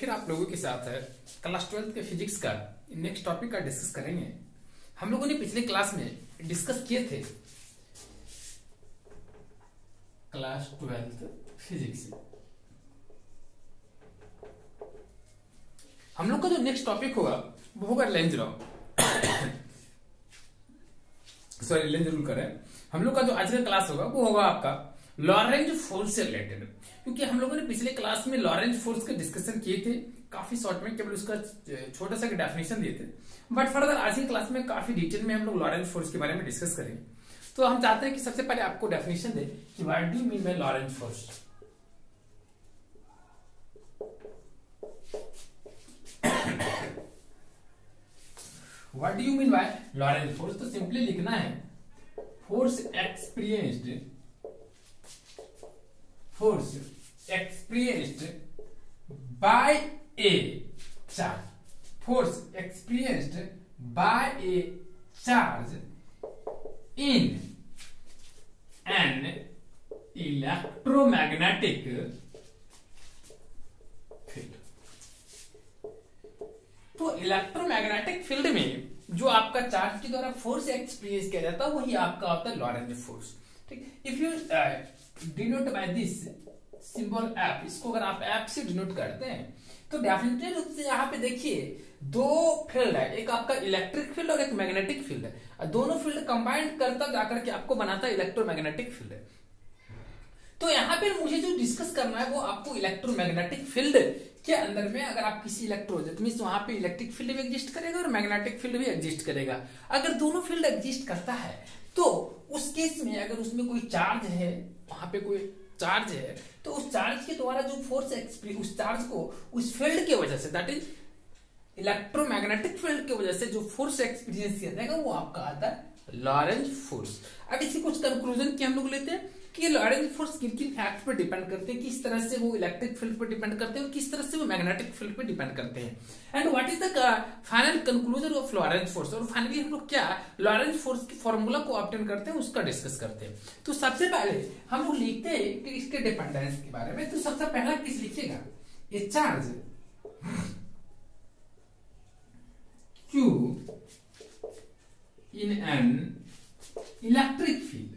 फिर आप लोगों के साथ क्लास 12 के फिजिक्स का नेक्स्ट टॉपिक का डिस्कस करेंगे। हम लोगों ने पिछले क्लास में डिस्कस किए थे क्लास 12 फिजिक्स। हम लोग का जो नेक्स्ट टॉपिक होगा वो होगा Lenz law, sorry length rule करें। हम लोग का जो आज का क्लास होगा वो होगा आपका लॉरेंज फोर्स से रिलेटेड, क्योंकि हम लोगों ने पिछले क्लास में लॉरेंज फोर्स के डिस्कशन किए थे काफी शॉर्ट में, केवल उसका छोटा सा डेफिनेशन दिए थे। बट फर्दर आज की क्लास में काफी डिटेल में हम लोग लॉरेंज फोर्स के बारे में डिस्कस करेंगे। तो हम चाहते हैं कि सबसे पहले आपको डेफिनेशन दे कि what do you mean by Lorentz force. What do you mean by Lorentz force? तो सिंपली लिखना है force experienced by a charge, force experienced by a charge in an electromagnetic field। तो इलेक्ट्रोमैग्नेटिक फील्ड में जो आपका charge के द्वारा force experience किया जाता है वही आपका होता है लॉरेंज फोर्स। ठीक, if you denote by this symbol F, इसको अगर आप एफ से डिनोट करते हैं तो डेफिनेटली रूप से यहाँ पे देखिए दो फील्ड है, एक आपका इलेक्ट्रिक फील्ड और एक मैग्नेटिक फील्ड है, और दोनों फील्ड कंबाइंड करता जाकर के आपको बनाता है इलेक्ट्रोमैग्नेटिक फील्ड है। तो यहाँ पे मुझे जो डिस्कस करना है वो आपको इलेक्ट्रोमैग्नेटिक फील्ड के अंदर में अगर आप किसी इलेक्ट्रोड मीन वहां पे इलेक्ट्रिक फील्ड भी एग्जिस्ट करेगा और मैग्नेटिक फील्ड भी एग्जिस्ट करेगा। अगर दोनों फील्ड एग्जिस्ट करता है तो उस केस में अगर उसमें कोई चार्ज है, वहां पे कोई चार्ज है, तो उस चार्ज के द्वारा जो फोर्स उस चार्ज को उस फील्ड की वजह से, दैट इज इलेक्ट्रोमैग्नेटिक फील्ड की वजह से जो फोर्स एक्सपीरियंस किया जाएगा वो आपका आता है लॉरेंज फोर्स। अब इसी कुछ कंक्लूजन की हम लोग लेते हैं कि लॉरेंज फोर्स किन किन फैक्ट पर डिपेंड करते हैं, किस तरह से वो इलेक्ट्रिक फील्ड पर डिपेंड करते हैं और किस तरह से वो मैग्नेटिक फील्ड पर डिपेंड करते हैं, and what is the final conclusion of Lorentz force. और फाइनली हम लोग क्या लॉरेंज फोर्स की फॉर्मूला को ऑब्टेन करते हैं, उसका डिस्कस करते हैं। तो सबसे पहले हम लोग लिखते हैं कि इसके डिपेंडेंस के बारे में। तो सबसे पहला किस लिखिएगा, ये charge Q in an electric field.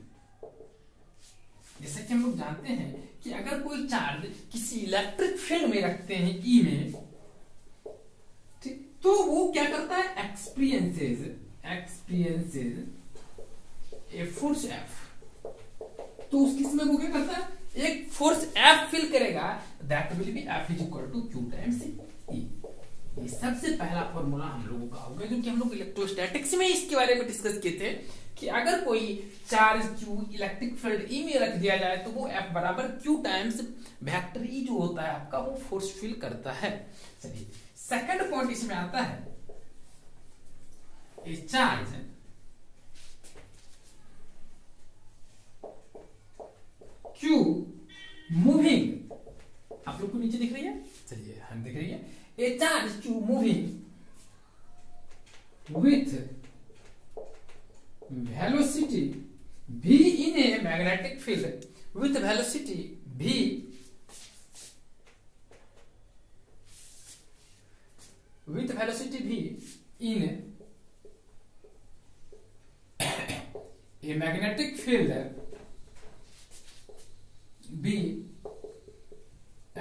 जैसा कि हम लोग जानते हैं कि अगर कोई चार्ज किसी इलेक्ट्रिक फील्ड में रखते हैं E में, ठीक, तो वो क्या करता है एक्सपीरियंसेस ए फोर्स F। तो उस केस में वो क्या करता है एक फोर्स F फील करेगा, that will be F is equal to Q times E। ये सबसे पहला फॉर्मूला हम लोगों का होगा, क्योंकि हम लोग इलेक्ट्रोस्टैटिक्स में इसके बारे में डिस्कस किए थे कि अगर कोई charge Q electric field E में रख दिया जाए तो वो F बराबर Q टाइम्स वेक्टर E जो होता है आपका वो फोर्स फील करता है। चलिए सेकंड पॉइंट इसमें आता है, ए चार्ज Q मूविंग, आप लोग को नीचे दिख रही है, चलिए हम दिख रही है, a charge Q moving with velocity v in a magnetic field with velocity v in a magnetic field v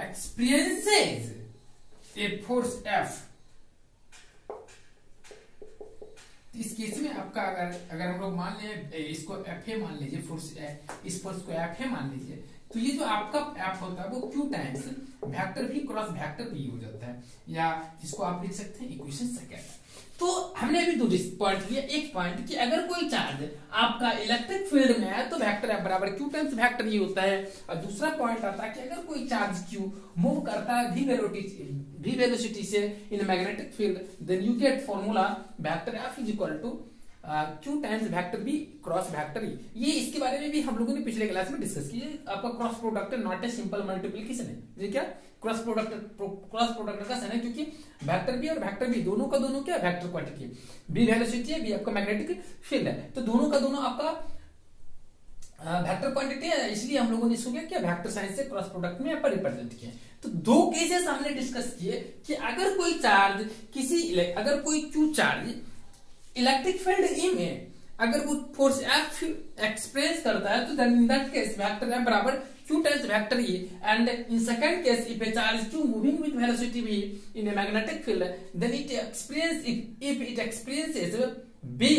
experiences a force F। इस केस में आपका अगर हम लोग मान ले इसको F मान लीजिए, फोर्स इस फोर्स को F मान लीजिए, तो ये जो आपका F होता है वो Q times vector V cross vector P हो जाता है, या इसको आप लिख सकते हैं इक्वेशन सेकंड। तो हमने अभी दो पॉइंट लिया, एक पॉइंट कि अगर कोई चार्ज आपका इलेक्ट्रिक फील्ड में है तो वेक्टर F बराबर Q टाइम्स वेक्टर E होता है, और दूसरा पॉइंट आता है कि अगर कोई चार्ज Q मूव करता है v वेलोसिटी से in magnetic field, then you get formula vector F is equal to Q times vector B cross vector E। ये इसके बारे में भी हम लोगों ने पिछले क्लास में डिस्कस किया। आपका cross product not a simple multiplication है, ये क्या क्रॉस प्रोडक्ट का सन है, क्योंकि वेक्टर B और वेक्टर B दोनों का दोनों क्या वेक्टर क्वांटिटी है, B वेलोसिटी है, B आपका मैग्नेटिक फील्ड है, तो दोनों का दोनों आपका वेक्टर क्वांटिटी है, इसलिए हम लोगों ने इसको क्या किया वेक्टर साइन से क्रॉस प्रोडक्ट में यहाँ पर रिप्रेजेंट किया। तो दो केसेस हमने डिस्कस किए कि अगर कोई चार्ज अगर कोई Q charge electric field E में अगर वो फोर्स एफ एक्सप्रेस करता है, तो then in that case vector F बराबर q times vector e, and in second case if a charge q moving with velocity v in a magnetic field, then it experiences if it experiences b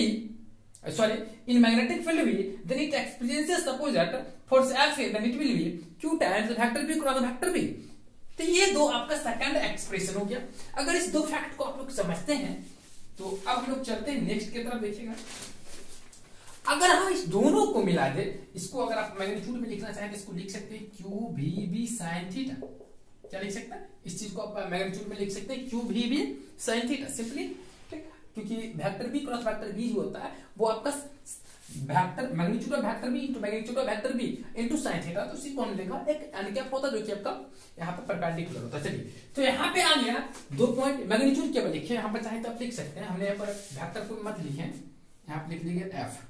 in magnetic field v, then it experiences suppose that force f, then it will be q times vector b cross vector b. तो ये दो आपका second expression हो गया। अगर इस दो fact को आप लोग समझते हैं तो अब हम लोग चलते हैं नेक्स्ट की तरफ। देखिएगा, अगर हम इस दोनों को मिला दे, इसको अगर आप मैग्नीट्यूड में लिखना चाहें तो इसको लिख सकते हैं Q V B sine theta. क्या लिख सकते हैं? इस चीज को आप मैग्नीट्यूड में लिख सकते हैं Q V B sine theta simply, ठीक। क्योंकि vector B cross vector B जो होता है वो आपका vector magnitude of vector B into magnitude of vector B into sine theta. तो उसी को हम देखा एक एनकैप होता है जो कि आपका यहाँ पे परपेंडिकुलर होता है। चलिए, तो यहाँ पे आ गया 2 पॉइंट मैग्नीट्यूड केवल लिखे, यहाँ पर चाहे तो आप लिख सकते हैं। हमने यहाँ पर वेक्टर को मत लिखे, यहाँ पर लिख लीजिए एफ।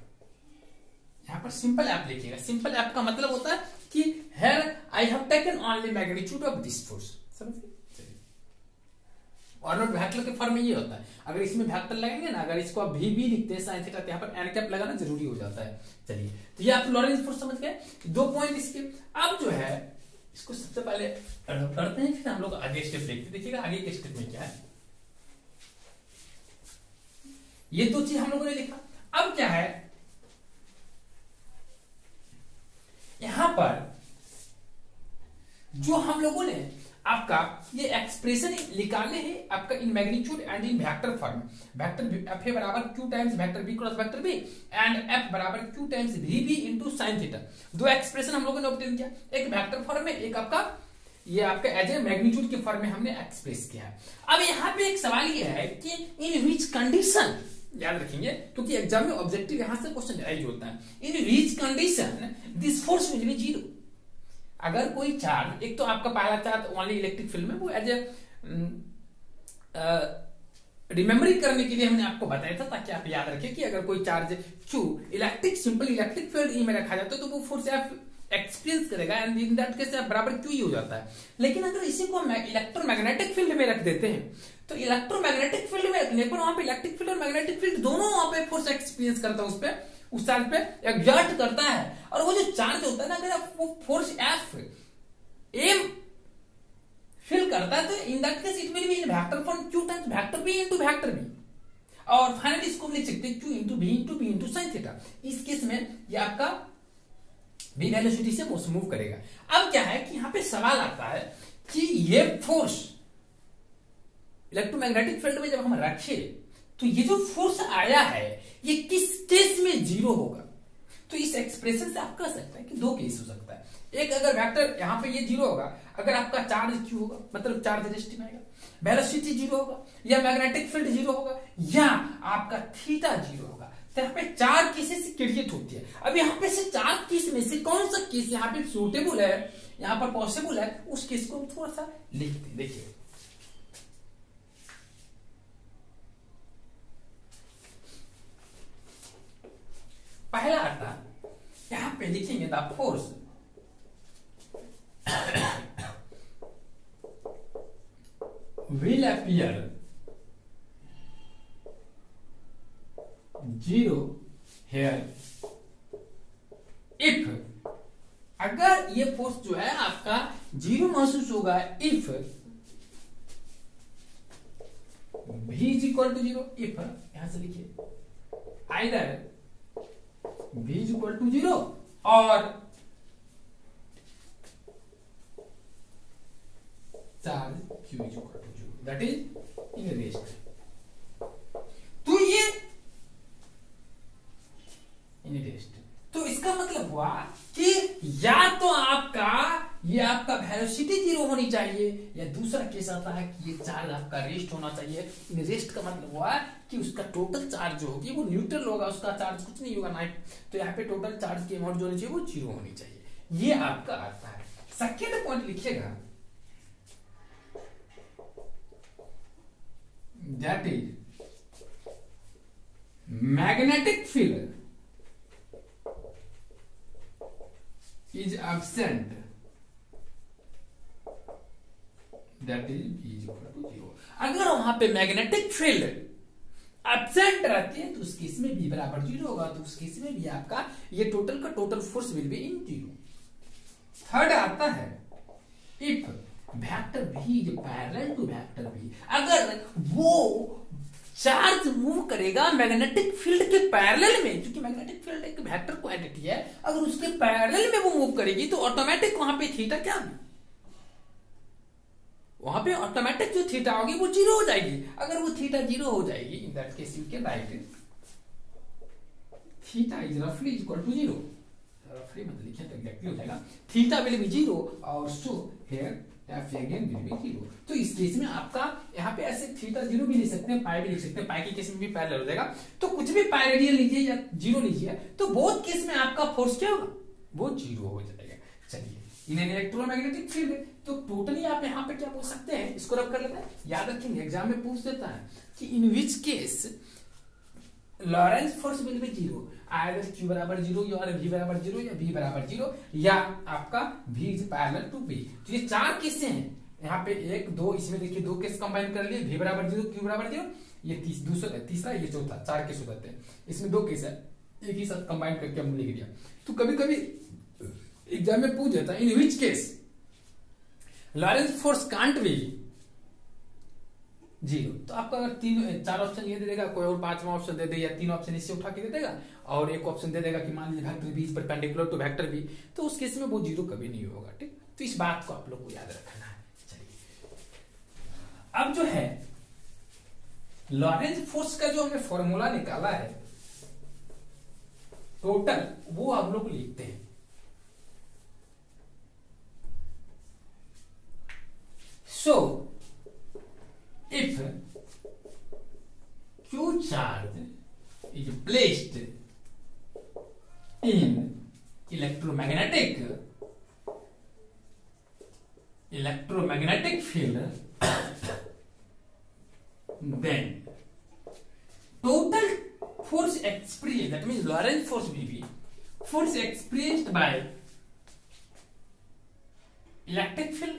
यहाँ पर सिंपल एप लिखिएगा। सिंपल एप का मतलब होता है कि here I have taken only magnitude of this force। समझिए? और नोट वेक्टर के फॉर्म में ये होता है, अगर इसमें वेक्टर लगेंगे ना, अगर इसको आप भी लिखते हैं साइन थीटा, यहाँ पर एन कैप लगाना जरूरी हो जाता है। चलिए, तो ये आप लॉरेंज फोर्स समझ गए। 2 पॉइंट इसके। अब जो है इसको सबसे पहले करते हैं, फिर हम लोग आगे स्टेप देखते हैं। देखिएगा आगे के स्टेप में क्या है। ये 2 चीज हम लोगों ने लिखा। अब क्या है, यहां पर जो हम लोगों ने आपका ये एक्सप्रेशन निकाले हैं आपका in magnitude and in vector form. Vector F A बराबर Q times vector B cross vector B and F बराबर Q times V B into sine theta. 2 expression हम लोगों ने ऑब्टेन किया, एक वेक्टर फॉर्म में, एक आपका ये आपका एज ए मैग्नीट्यूड के फॉर्म में हमने एक्सप्रेस किया है। अब यहाँ पे एक सवाल ये है कि इन विच कंडीशन, याद रखेंगे क्योंकि एग्जाम में ऑब्जेक्टिव यहां से क्वेश्चन राइज होता है, in which condition this force will be zero. अगर कोई चार्ज, एक तो आपका पहला चार्ज ओनली इलेक्ट्रिक फील्ड में, वो एज ए रिमेम्बरिंग करने के लिए हमने आपको बताया था ताकि आप याद रखें कि अगर कोई charge Q simple electric field E में रखा जाता है तो वो फोर्स एफ एक्सपीरियंस करेगा एंड इन दैट केस बराबर क्यू ही हो जाता है। लेकिन अगर इसी को हम इलेक्ट्रोमैग्नेटिक फील्ड में रख देते हैं तो इलेक्ट्रोमैग्नेटिक फील्ड में रखने पर वहां पे इलेक्ट्रिक फील्ड और मैग्नेटिक फील्ड दोनों वहां पे फोर्स एक्सपीरियंस करता है, उस चार्ज पे एक्सर्ट करता है। और वो जो चार्ज होता है ना, अगर वो फोर्स एफ एम फील करता है तो in that case it will be in vector form Q times vector B into vector B. और फाइनली इसको हम लिख सकते हैं Q into B into sine theta. इस केस में ये आपका बी वेलोसिटी से मूव करेगा। अब क्या है कि यहां पे सवाल आता है कि ये फोर्स इलेक्ट्रोमैग्नेटिक फील्ड में जब हम रखे तो ये जो फोर्स आया है ये किस केस में जीरो होगा। तो इस एक्सप्रेशन से आप कह सकते हैं कि 2 केस हो सकता है। एक, अगर वेक्टर यहां पे ये जीरो होगा, अगर आपका चार्ज क्यू होगा मतलब चार्ज रेस्ट में आएगा, वेलोसिटी जीरो होगा, या मैग्नेटिक फील्ड जीरो होगा, या आपका थीटा जीरो होगा। तो यहाँ पे 4 केसेस क्रिएट होती है। अब यहाँ पे से 4 केस में से कौन सा केस यहाँ पे सूटेबल है, यहाँ पर पॉसिबल है, उस केस को हम थोड़ा सा लिखते हैं। देखिए, पहला आता यहां पे लिखेंगे the force will appear zero here if, अगर ये फोर्स जो है आपका जीरो महसूस होगा if v is equal to zero. If यहां से लिखिए either v is equal to zero और charge q is equal to zero, that is in rest. तो ये इन रेस्ट, तो इसका मतलब हुआ कि या तो आपका ये आपका वेलोसिटी जीरो होनी चाहिए, या दूसरा केस आता है कि ये चार्ज आपका रेस्ट होना चाहिए। इन रेस्ट का मतलब हुआ कि उसका टोटल चार्ज जो होगी वो न्यूट्रल होगा, उसका चार्ज कुछ नहीं होगा नाइट। तो यहाँ पे टोटल चार्ज की अमाउंट जो होनी चाहिए वो जीरो होनी चाहिए। ये आपका आता है। सेकेंड पॉइंट लिखिएगा, that is magnetic field is absent that is V is equal to 0। अगर वहां पे मैग्नेटिक फील्ड एब्सेंट रहती है तो उस केस में V बराबर 0 होगा, तो उस केस में भी आपका ये टोटल का total force will be in 0। Third आता है if vector V is parallel to vector V, अगर वो चार्ज मूव करेगा मैग्नेटिक फील्ड के पैरेलल में, क्योंकि मैग्नेटिक फील्ड एक वेक्टर क्वांटिटी है, अगर उसके पैरेलल में वो मूव करेगी तो ऑटोमेटिक वहां पे थीटा क्या होगी, वहां पे ऑटोमेटिक जो थीटा होगी वो 0 हो जाएगी। अगर वो थीटा 0 हो जाएगी, इन that case you can write theta is रफली इक्वल टू 0, रफली मतलब लिखे तो एग्जैक्टली हो जाएगा, थीटा विल बी 0 और so here F again will be 0। तो इस केस में आपका यहाँ पे ऐसे थीटा 0 भी लिख सकते हैं, पाई भी लिख सकते हैं, पाई के केस में भी पैरेलल हो जाएगा, तो कुछ भी पाई रेडियन लीजिए या 0 लीजिए, तो बोथ केस में आपका फोर्स क्या होगा, वो 0 हो जाएगा। चलिए इन एन इलेक्ट्रोमैग्नेटिक फील्ड, तो टोटली आप यहाँ पे क्या बोल सकते हैं, इसको रब कर लेते हैं, याद रखेंगे एग्जाम में पूछ देता है कि in which case Lorentz force will be 0, either Q बराबर 0 या V बराबर 0 या V बराबर 0 या आपका V is parallel to V। तो ये चार केस हैं यहाँ पे, एक दो, इसमें देखिए दो केस कंबाइन कर लिए, V बराबर 0 Q बराबर 0, ये तीसरा ये चौथा, चार केस हो जाते हैं, इसमें दो केस है, एक ही साथ कंबाइन करके हमने लिख दिया। तो कभी कभी एग्जाम में पूछ जाता है in which case Lorentz force can't be 0, तो आपका अगर चार ऑप्शन ये दे देगा, कोई और पांचवा ऑप्शन दे दे, या तीन ऑप्शन इससे उठा के दे देगा, और एक ऑप्शन दे देगा कि मान लीजिए vector V is perpendicular to vector V, तो उस केस में वो 0 कभी नहीं होगा। ठीक, तो इस बात को आप लोग को याद रखना है। चलिए अब जो है लॉरेंस फोर्स का जो हमने फॉर्मूला निकाला है टोटल, वो हम लोग लिखते हैं। So, if Q charge is placed in electromagnetic field, then total force experienced, that means Lorentz force will be force experienced by electric field,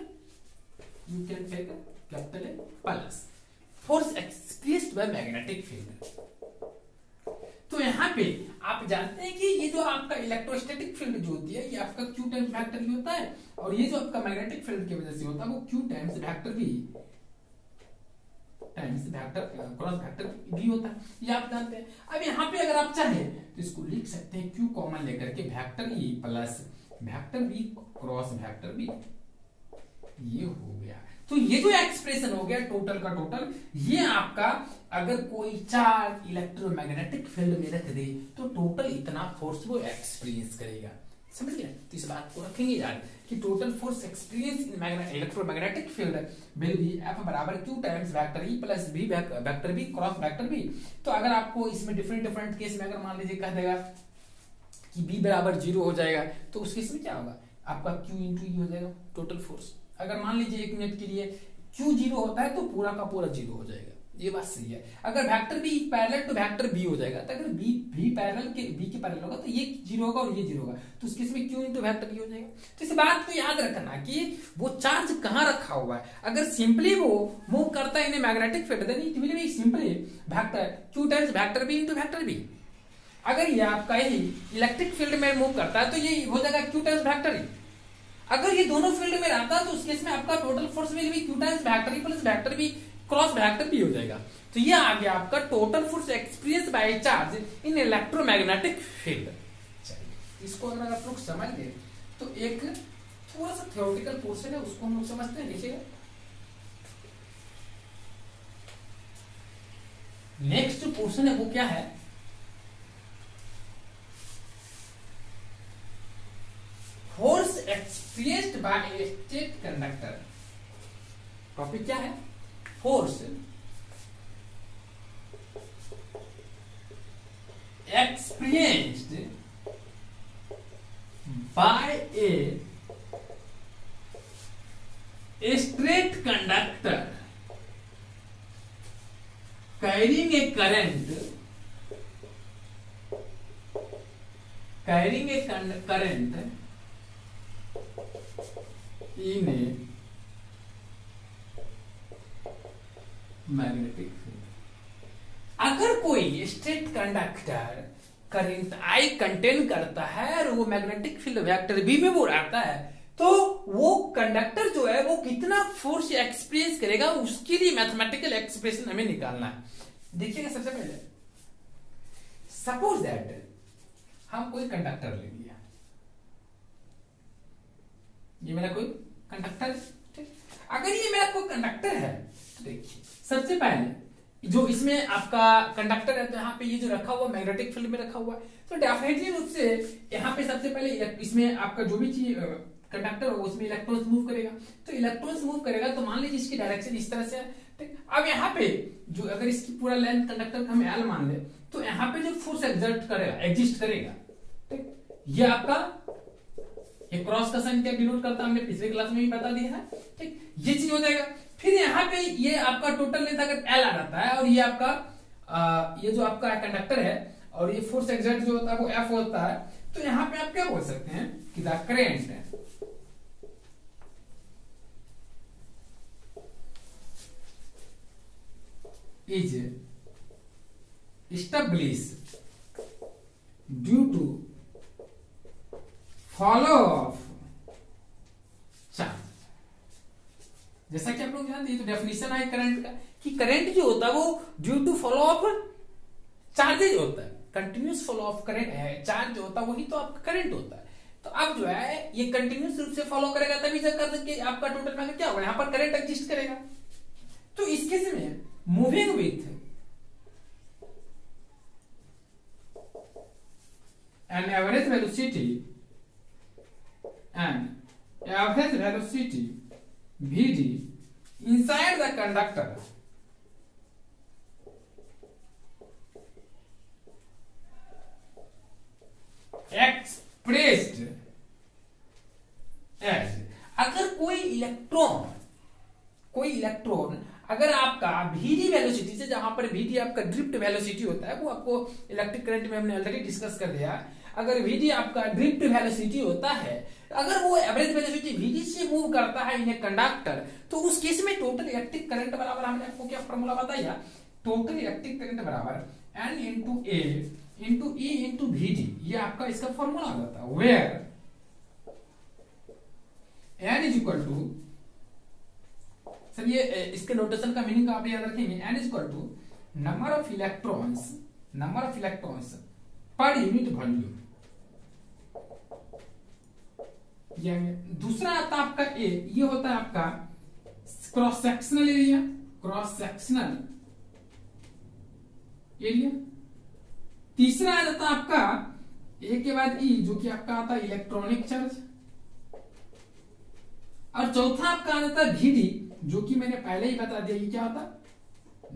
you can take a capital A plus force experienced by magnetic field। तो यहाँ पे आप जानते हैं कि ये जो आपका इलेक्ट्रोस्टैटिक फील्ड जो होती है, ये आपका Q टाइम्स वेक्टर भी होता है, और ये जो आपका मैग्नेटिक फील्ड की वजह से होता है वो Q टाइम्स वेक्टर भी टाइम्स वेक्टर क्रॉस वेक्टर भी होता है, ये आप जानते हैं। अब यहाँ पे अगर आप चाहें तो इसको लिख सकते हैं Q कॉमन लेकर के vector E plus vector B cross vector B, ये हो गया। तो ये जो एक्सप्रेशन हो गया टोटल का टोटल, ये आपका अगर कोई चार्ज इलेक्ट्रोमैग्नेटिक फील्ड में रख दे तो टोटल इतना फोर्स वो एक्सपीरियंस करेगा, समझ गए। तो इस बात को रखेंगे यार कि total force experience in electromagnetic field will be F बराबर Q times vector E plus B vector B cross vector B। तो अगर आपको इसमें डिफरेंट केस में अगर मान लीजिए कह देगा कि B बराबर 0 हो जाएगा, तो उस केस में क्या होगा, आपका Q इंटू E हो जाएगा टोटल फोर्स। अगर मान लीजिए 1 मिनट के लिए Q 0 होता है तो पूरा का पूरा 0 हो जाएगा, ये बात सही है। अगर vector B parallel to vector B हो जाएगा, तो अगर B पैरेलल के B के पैरेलल होगा तो ये 0 होगा और ये 0 होगा, तो उस केस में Q इंटू वेक्टर B हो जाएगा। तो इस बात को याद रखना कि वो चार्ज कहाँ रखा हुआ है। अगर सिंपली वो मूव करता है in magnetic field, then it will be simply vector Q times vector B into vector B। अगर ये आपका यही इलेक्ट्रिक फील्ड में मूव करता है तो ये हो जाएगा Q टाइम्स वेक्टर E। अगर ये दोनों फील्ड में रहता है तो उस केस में आपका total force will B Q times vector E plus vector B cross vector B हो जाएगा। तो ये आ गया आपका total force experience by charge in electromagnetic field. चलिए इसको अगर आप लोग समझ गए तो एक थोड़ा सा थ्योरेटिकल पोर्शन है, उसको हम लोग समझते हैं। देखिएगा नेक्स्ट जो पोर्शन है वो क्या है, फोर्स एक्सपीरियंस्ड बाय ए स्टेट कंडक्टर। टॉपिक क्या है, force experienced by a straight conductor carrying a current in a magnetic field. अगर कोई straight conductor current I contain करता है और वो मैग्नेटिक फील्ड वेक्टर बी में वो रहता है, तो वो कंडक्टर जो है वो कितना फोर्स एक्सपीरियंस करेगा, उसके लिए मैथमेटिकल एक्सप्रेशन हमें निकालना है। देखिएगा, सबसे पहले सपोज दैट हम कोई कंडक्टर ले लिया, ये मेरा कोई कंडक्टर, ठीक। अगर ये मेरा कोई कंडक्टर है तो देखिए, सबसे पहले जो इसमें आपका कंडक्टर है, तो यहाँ पे ये जो रखा हुआ मैग्नेटिक फील्ड में रखा हुआ है, तो डेफिनेटली रूप से यहाँ पे सबसे पहले इसमें आपका जो भी चीज कंडक्टर होगा उसमें इलेक्ट्रॉन्स मूव करेगा। तो इलेक्ट्रॉन्स मूव करेगा तो मान लीजिए इसकी डायरेक्शन इस तरह से है, ठीक। अब यहाँ पे जो अगर इसकी पूरा लेंथ कंडक्टर का हम एल मान ले, तो यहाँ पे जो फोर्स एग्जिस्ट करेगा, ठीक, ये आपका ये क्रॉस का साइन क्या डिनोट करता है, हमने पिछले क्लास में भी बता दिया है, ठीक। ये चीज हो जाएगा। फिर यहाँ पे ये आपका टोटल लेंथ अगर एल आ जाता है और ये आपका ये जो आपका कंडक्टर है और ये फोर्स एग्जर्ट जो होता है वो एफ होता है, तो यहाँ पे आप क्या बोल सकते हैं कि the current is established due to follow of charge। जैसा कि आप लोग जानते हैं, तो डेफिनेशन है करंट का कि करंट जो होता है वो due to follow of charges होता है। कंटिन्यूस फॉलो ऑफ करंट है, चार्ज जो होता है वही तो आपका करंट होता है। तो अब जो है ये कंटिन्यूस रूप से फॉलो करेगा, तभी जब आपका टोटल में क्या होगा, यहाँ पर करंट एग्जिस्ट करेगा। तो इस केस में moving with an average velocity Vd inside the conductor expressed as, अगर कोई इलेक्ट्रॉन अगर आपका भीडी वेलोसिटी से, जहां पर भीडी आपका ड्रिफ्ट वेलोसिटी होता है, वो आपको इलेक्ट्रिक करंट में हमने ऑलरेडी डिस्कस कर दिया। अगर भीडी आपका ड्रिफ्ट वेलोसिटी होता है, अगर वो एवरेज वेलोसिटी भीडी से मूव करता है इन ए कंडक्टर, तो उस केस में टोटल इलेक्ट्रिक करंट बराबर, हमने आपको क्या फॉर्मूला बताया, टोटल इलेक्ट्रिक करंट बराबर N into A into E into VD, ये आपका इसका फॉर्मूला आ जाता है, where N is equal to, sir ये इसके नोटेशन का मीनिंग आप याद रखेंगे, N is equal to number of electrons per unit volume. दूसरा आता है आपका ए, ये होता है आपका क्रॉस सेक्शनल एरिया। तीसरा आ जाता है आपका ए के बाद ई, जो कि आपका आता है इलेक्ट्रॉनिक चार्ज। और चौथा आपका आ जाता है भीडी, जो कि मैंने पहले ही बता दिया, ये क्या होता है,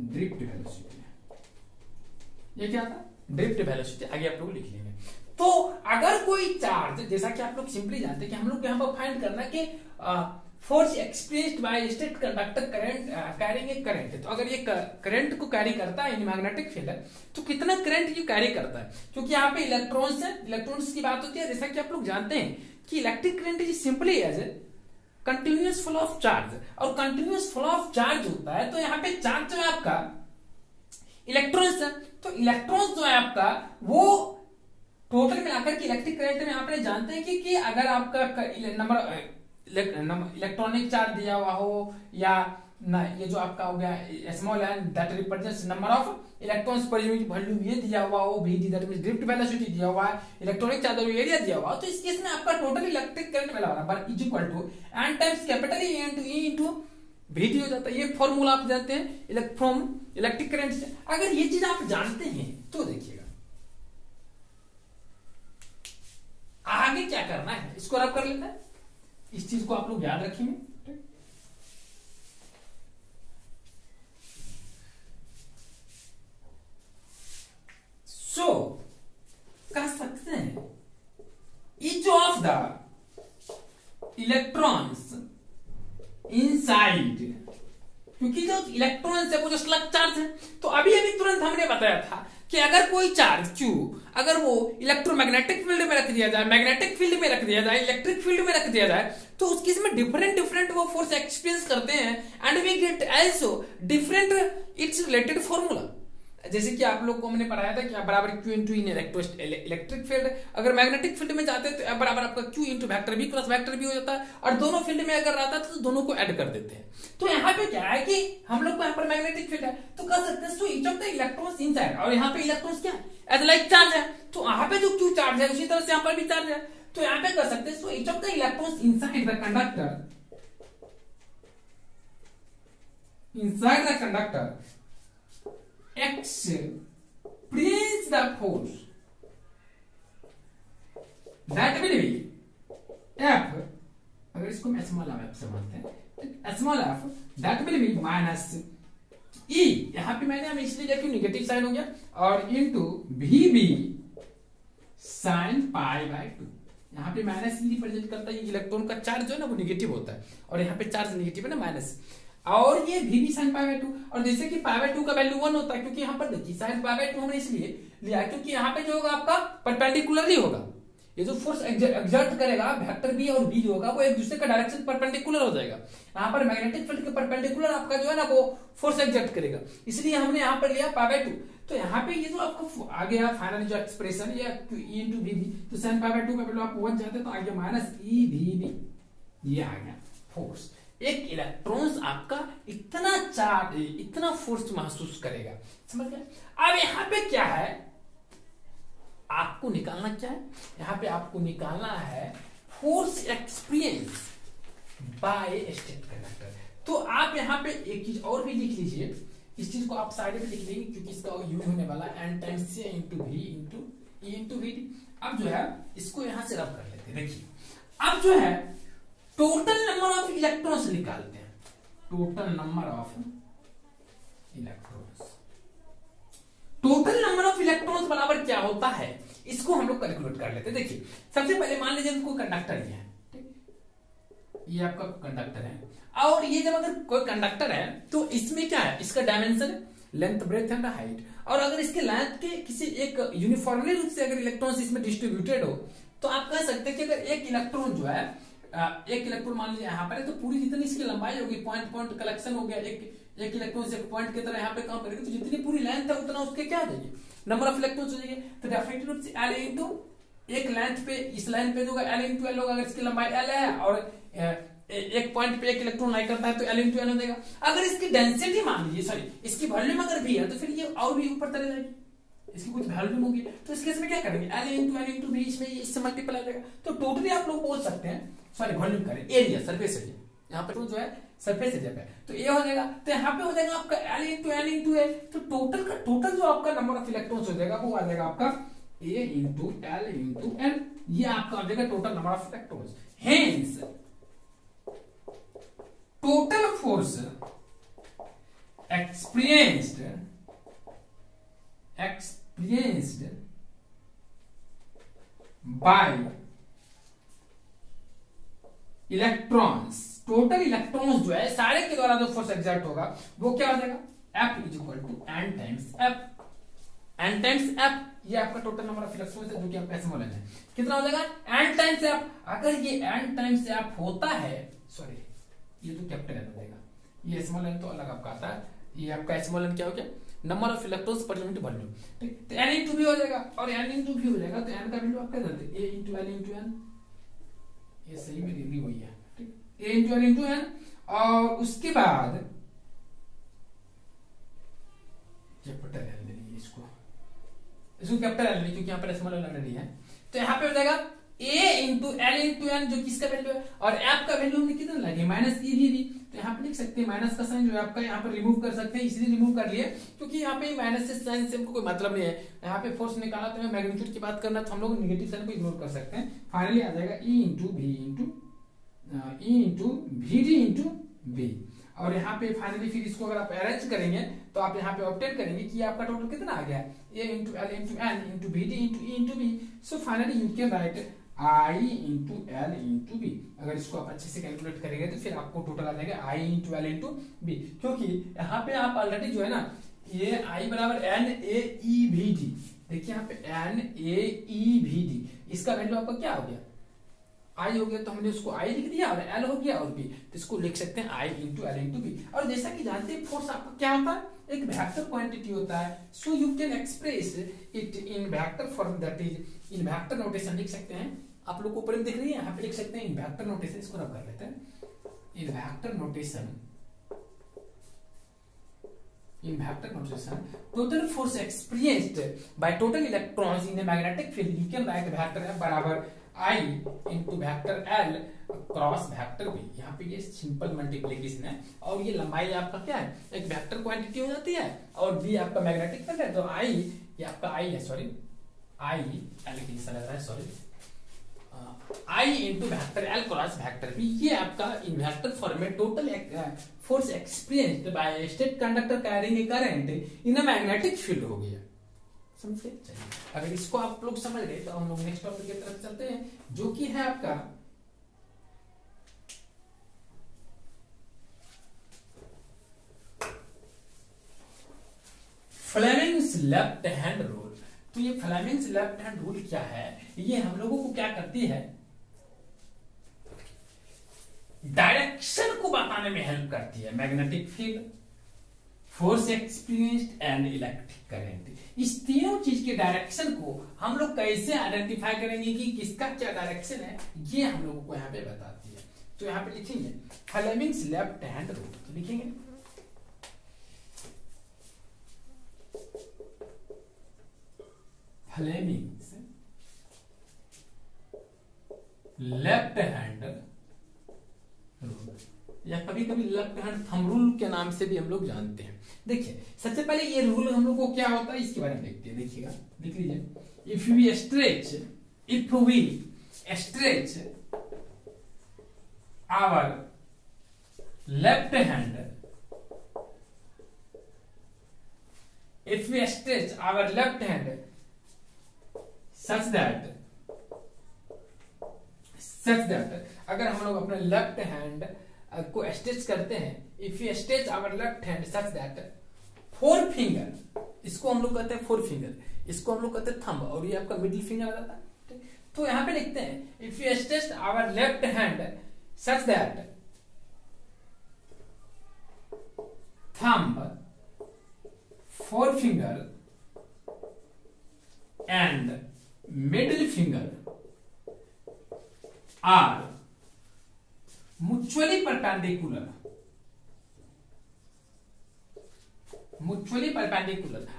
ड्रिफ्ट वेलोसिटी। ये क्या था, ड्रिफ्ट वेलोसिटी, आगे आप लोग लिख लेंगे। तो अगर कोई चार्ज, जैसा कि आप लोग सिंपली जानते हैं कि हम लोग यहाँ पर फाइंड करना कि force experienced by state conductor current carrying a current, तो अगर ये करंट को कैरी करता है इन मैग्नेटिक फील्ड, तो कितना करंट ये कैरी करता है, क्योंकि यहाँ पे इलेक्ट्रॉन्स है, इलेक्ट्रॉन्स की बात होती है। जैसा कि आप लोग जानते हैं कि electric current is simply as continuous flow of charge, और कंटिन्यूअस फ्लो ऑफ चार्ज होता है, तो यहाँ पे चार्ज जो है आपका इलेक्ट्रॉन्स है, तो इलेक्ट्रॉन्स जो है आपका वो टोटल मिलाकर के इलेक्ट्रिक करंट में आपने जानते हैं कि अगर आपका नंबर इलेक्ट्रॉनिक चार्ज दिया हुआ हो, या ना ये जो आपका हो गया small N that represents number of electrons per unit volume ये दिया हुआ हो, VD that means drift velocity दिया हुआ है, इलेक्ट्रॉनिक चार्ज और एरिया दिया हुआ हो, तो इस केस में आपका टोटल इलेक्ट्रिक करंट बराबर is equal to N times capital E into E into V D हो जाता है। ये फॉर्मूला आप जानते हैं फ्रॉम इलेक्ट्रिक करंट से। अगर ये चीज आप जानते हैं तो देखिएगा आगे क्या करना है, इसको रब कर लेते हैं। इस चीज को आप लोग याद रखेंगे। सो कह सकते हैं each of the electrons inside, क्योंकि जो इलेक्ट्रॉन्स है वो जो स्लग चार्ज है, तो अभी अभी तुरंत हमने बताया था कि अगर कोई चार्ज Q अगर वो इलेक्ट्रोमैग्नेटिक फील्ड में रख दिया जाए, मैग्नेटिक फील्ड में रख दिया जाए, इलेक्ट्रिक फील्ड में रख दिया जाए, तो उसके इसमें डिफरेंट डिफरेंट वो फोर्स एक्सपीरियंस करते हैं and we get also different it's related formula. जैसे कि आप लोग को हमने पढ़ाया था कि बराबर Q into in electric field, अगर मैग्नेटिक फील्ड में जाते हैं तो बराबर आपका Q into vector B plus vector B हो जाता है, और दोनों फील्ड में अगर रहता है तो दोनों को ऐड कर देते हैं। तो यहाँ पे क्या है कि हम लोग को यहाँ पर मैग्नेटिक फील्ड है तो कर सकते हैं so each of the electrons inside, और यहाँ पे इलेक्ट्रॉन्स क्या है एज लाइक चार्ज है, तो यहाँ पे जो Q चार्ज है उसी तरह से यहाँ पर भी चार्ज है, तो यहाँ पे कर सकते हैं so each of the electrons inside the conductor experience the force that will be F, अगर इसको हम स्मॉल f से मानते हैं, small f that will be minus E, यहां पे मैंने हम इसलिए लिया कि नेगेटिव साइन हो गया, और into VB sin pi by 2। यहाँ पे माइनस E रिप्रेजेंट करता है इलेक्ट्रॉन का चार्ज जो है ना वो नेगेटिव होता है, और यहाँ पे चार्ज नेगेटिव है ना माइनस, और ये VB sin पाई बाय 2, और जैसे कि पाई बाय 2 का वैल्यू 1 होता है, क्योंकि यहाँ पर देखिए sin पाई बाय 2 हमने इसलिए लिया क्योंकि यहाँ पे जो होगा आपका परपेंडिकुलरली होगा, ये जो फोर्स एक्सर्ट करेगा वेक्टर बी और बी जो होगा वो एक दूसरे का डायरेक्शन परपेंडिकुलर हो जाएगा। यहाँ पर मैग्नेटिक फील्ड के परपेंडिकुलर आपका जो है ना वो फोर्स एक्सर्ट करेगा, इसलिए हमने यहाँ पर लिया पाई बाय 2। तो यहाँ पे ये जो आपका आ गया फाइनल जो एक्सप्रेशन ये E इंटू VB, तो sin पाई बाय 2 का वैल्यू आप 1 चाहते तो आ गया माइनस E VB, ये आ गया फोर्स। एक इलेक्ट्रॉन्स आपका इतना चार्ज इतना फोर्स महसूस करेगा, समझ गए। अब यहाँ पे क्या है आपको निकालना, क्या है यहाँ पे आपको निकालना है force experience by state conductor. तो आप यहाँ पे एक चीज और भी लिख लीजिए, इस चीज को आप साइड में लिख लेंगे क्योंकि इसका यूज होने वाला है n times C into V into E into VD। अब जो है इसको यहां से रब कर लेते हैं, देखिए अब जो है टोटल नंबर ऑफ इलेक्ट्रॉन्स निकालते हैं, total number of electrons, total number of electrons बराबर क्या होता है इसको हम लोग कैलकुलेट कर लेते हैं। देखिए सबसे पहले मान लीजिए कोई कंडक्टर ही है, ये आपका कंडक्टर है, और ये जब अगर कोई कंडक्टर है तो इसमें क्या है इसका dimension length breadth and height, और अगर इसके लेंथ के किसी एक यूनिफॉर्मली रूप से अगर इलेक्ट्रॉन्स इसमें डिस्ट्रीब्यूटेड हो तो आप कह सकते हैं कि अगर एक इलेक्ट्रॉन जो है एक इलेक्ट्रॉन मान लीजिए यहाँ पर है तो पूरी जितनी इसकी लंबाई होगी पॉइंट पॉइंट कलेक्शन हो गया, एक इलेक्ट्रॉन से पॉइंट की तरह यहाँ पे काम करेगा, तो जितनी पूरी लेंथ है उतना उसके क्या आ जाएगी नंबर ऑफ इलेक्ट्रॉन्स हो जाएंगे। तो डेफिनेटली रूप से L इंटू एक लेंथ पे इस लाइन पे जो L इंटू L होगा, अगर इसकी लंबाई L है और एक पॉइंट पे एक इलेक्ट्रॉन लाई करता है तो L इंटू L हो जाएगा। अगर इसकी डेंसिटी मान लीजिए सॉरी इसकी वॉल्यूम अगर भी है तो फिर ये और भी ऊपर चले जाएगी, इसकी कुछ वॉल्यूम होगी, तो इस केस में क्या करेंगे L इंटू भी इसमें इससे मल्टीप्लाई हो जाएगा। तो टोटली आप लोग बोल सकते हैं सॉरी वॉल्यूम करें एरिया सरफेस एरिया, यहाँ पर जो है सरफेस एरिया पे तो ये हो जाएगा, तो यहाँ पे हो जाएगा आपका L इंटू L, तो टोटल का टोटल जो आपका नंबर ऑफ इलेक्ट्रॉन्स हो जाएगा वो आ जाएगा आपका A into L into N, ये आपका आ जाएगा total number of electrons. Hence total force experienced by electrons, total electrons जो है सारे के द्वारा जो फोर्स एक्सर्ट होगा वो क्या हो जाएगा F is equal to n times F, ये आपका टोटल नंबर ऑफ इलेक्ट्रॉन्स है जो कि आपका स्मॉल है, कितना हो जाएगा n टाइम्स F। अगर ये n टाइम्स F होता है सॉरी ये तो कैपिटल n हो जाएगा, ये स्मॉल n तो अलग आपका आता है, ये आपका स्मॉल n क्या हो गया number of electrons per unit volume, ठीक, तो n इंटू भी हो जाएगा और n इंटू भी हो जाएगा, तो n का वैल्यू आप क्या देते हैं A into L into n, ये सही में डिग्री हुई है, ठीक, A into L into n, और उसके बाद कैपिटल L ले लीजिए, इसको कैपिटल L क्योंकि यहाँ पर स्मॉल n ऑलरेडी है, तो यहाँ पे हो जाएगा A into L into n जो किसका वैल्यू है, और F का वैल्यू हमने कितना लगे माइनस E भी, तो यहाँ पे लिख सकते हैं माइनस का साइन जो है आपका यहाँ पर रिमूव कर सकते हैं, इसलिए रिमूव कर लिए क्योंकि यहाँ पे माइनस से साइन से हमको कोई मतलब नहीं है, यहाँ पे फोर्स निकाला तो मैग्नीट्यूड की बात करना तो हम लोग नेगेटिव साइन को इग्नोर कर सकते हैं। फाइनली आ जाएगा E into VD into B, और यहाँ पे फाइनली फिर इसको अगर आप अरेंज करेंगे तो आप यहाँ पे ऑब्टेन करेंगे कि आपका टोटल कितना आ गया A into L into N into VD into E into B। So finally you can write I into L into B। अगर इसको आप अच्छे से कैलकुलेट करेंगे तो फिर आपको टोटल आ जाएगा I into L into B, क्योंकि यहाँ पे आप ऑलरेडी जो है ना ये आई बराबर NaEVd। देखिए यहाँ पे NaEVd, इसका वैल्यू आपका क्या हो गया, आई हो गया, तो हमने उसको आई लिख दिया और एल हो गया और बी, तो इसको लिख सकते हैं आई इंटू एल इंटू बी। और जैसा कि जानते हैं फोर्स आपका क्या होता है, एक वेक्टर क्वांटिटी होता है, so you can express it in vector form, that is in vector notation लिख सकते हैं। आप लोग को ऊपर में दिख रही है, यहाँ पे लिख सकते हैं इन वेक्टर नोटेशन, इसको रब कर लेते हैं, इन vector notation, in vector notation total force experienced by total electrons in a magnetic field, you can write vector F बराबर I into vector L cross vector B। यहाँ पे ये सिंपल मल्टीप्लिकेशन है और ये लंबाई आपका क्या है, एक वेक्टर क्वांटिटी हो जाती है और B आपका मैग्नेटिक फील्ड है, तो I ये आपका I है, सॉरी I L की तरह है, sorry I into vector L cross vector B, ये आपका इन वेक्टर फॉर्म में total force experienced by state conductor carrying a current in a magnetic field हो गया। समझे? चलिए, अगर इसको आप लोग समझ गए तो हम लोग नेक्स्ट टॉपिक की तरफ चलते हैं, जो कि है आपका फ्लेमिंग्स लेफ्ट हैंड रूल। तो ये फ्लेमिंग्स लेफ्ट हैंड रूल क्या है, ये हम लोगों को क्या करती है, डायरेक्शन को बताने में हेल्प करती है। Magnetic field, force experienced and electric current, इस तीनों चीज के डायरेक्शन को हम लोग कैसे आइडेंटिफाई करेंगे कि किसका क्या डायरेक्शन है, ये हम लोगों को यहाँ पे बताती है। तो यहाँ पे लिखेंगे फ्लेमिंग्स लेफ्ट हैंड रूल, तो लिखेंगे फ्लेमिंग्स लेफ्ट हैंड रूल, या कभी कभी लेफ्ट हैंड थंब रूल के नाम से भी हम लोग जानते हैं। देखिए, सबसे पहले ये रूल हम लोग को क्या होता है इसके बारे में देखते हैं। देखिएगा, लिख लीजिए, if we stretch our left hand, if we stretch our left hand such that अगर हम लोग अपने लेफ्ट हैंड को स्ट्रेच करते हैं, if you stretch our left hand such that four finger, इसको हम लोग कहते हैं फोर फिंगर, इसको हम लोग कहते हैं थंब, और ये आपका मिडिल फिंगर आ जाता है। तो यहां पे लिखते हैं if you stretch our left hand such that thumb, four finger and middle finger are mutually perpendicular,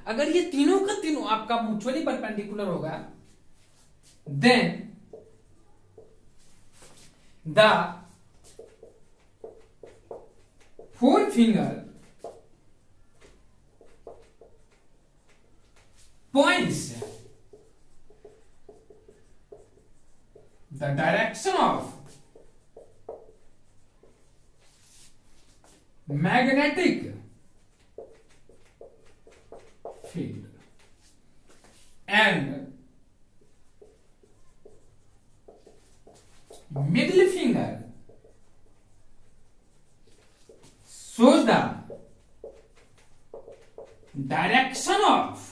अगर ये तीनों का तीनों आपका mutually perpendicular होगा, then the four finger points the direction of magnetic field and middle finger shows the direction of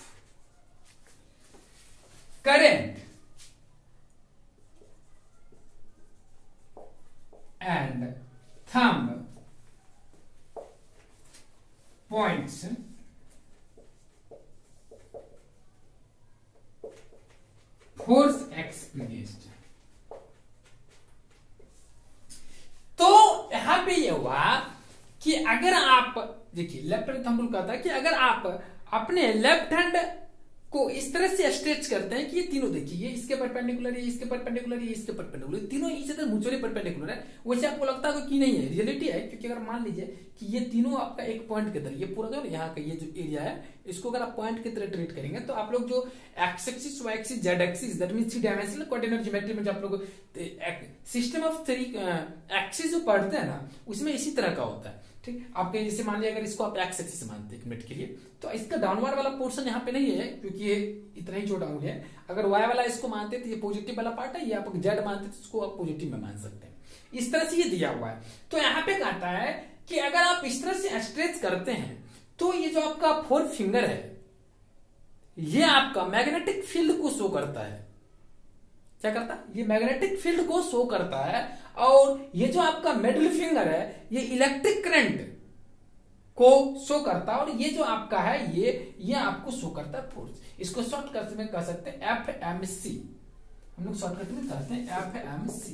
current and thumb points force experienced। तो यहां पे ये हुआ कि अगर आप देखिए, लेफ्ट हैंड थंब रूल कहता है कि अगर आप अपने लेफ्ट हैंड को इस तरह से स्ट्रेच करते हैं कि ये तीनों, देखिए ये इसके परपेंडिकुलर है, इसके परपेंडिकुलर है, इसके परपेंडिकुलर, तीनों इसी तरह म्यूचुअली परपेंडिकुलर है। वैसे आपको लगता है कि नहीं है, रियलिटी है, क्योंकि अगर मान लीजिए कि ये तीनों आपका एक पॉइंट की तरह, ये पूरा जो यहाँ का ये जो एरिया है, इसको अगर आप पॉइंट की तरह ट्रीट करेंगे, तो आप लोग जो X axis, Y axis, Z axis, that means three dimensional coordinate geometry में जो आप लोग सिस्टम ऑफ थ्री एक्सिस जो पढ़ते हैं ना, उसमें इसी तरह का होता है। ठीक, आपके जैसे मान लिया अगर इसको आप एक्स एक्सिस मानते हैं एक मिनट के लिए, तो इसका डाउनवर्ड वाला पोर्शन यहाँ पे नहीं है क्योंकि ये इतना ही छोटा अंगुल है। अगर वाई वाला इसको मानते तो ये पॉजिटिव वाला पार्ट है, ये आप जेड मानते तो इसको आप पॉजिटिव में मान सकते हैं। इस तरह से ये दिया हुआ है। तो यहाँ पे कहता है कि अगर आप इस तरह से स्ट्रेच करते हैं तो ये जो आपका फोर फिंगर है ये आपका मैग्नेटिक फील्ड को शो करता है। क्या करता है? ये मैग्नेटिक फील्ड को शो करता है। और ये जो आपका मिडिल फिंगर है ये इलेक्ट्रिक करंट को शो करता है। और ये जो आपका है ये आपको शो करता है फोर्स। इसको शॉर्टकट में कह सकते हैं FMC। हम लोग शॉर्टकट में कहते हैं FMC।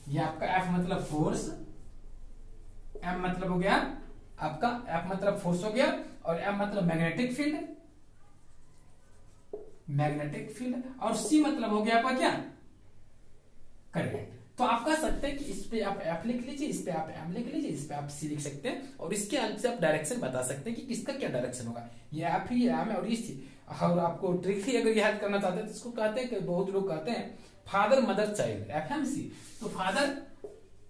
ये आपका F मतलब फोर्स, M मतलब हो गया आपका, F मतलब फोर्स हो गया, और M मतलब मैग्नेटिक फील्ड, मैग्नेटिक फील्ड, और C मतलब हो गया आपका क्या? करंट। तो आप कह सकते हैं कि इस पे आप F लिख लीजिए, इस पे आप M लिख लीजिए, इस पे आप C लिख सकते हैं, और इसके हेल्प से आप डायरेक्शन बता सकते हैं कि किसका क्या डायरेक्शन होगा। ये F ही M है और ये C। और आपको ट्रिकली अगर याद करना चाहते हैं तो इसको कहते हैं कि बहुत लोग कहते हैं फादर मदर चाइल्ड, FMC। तो फादर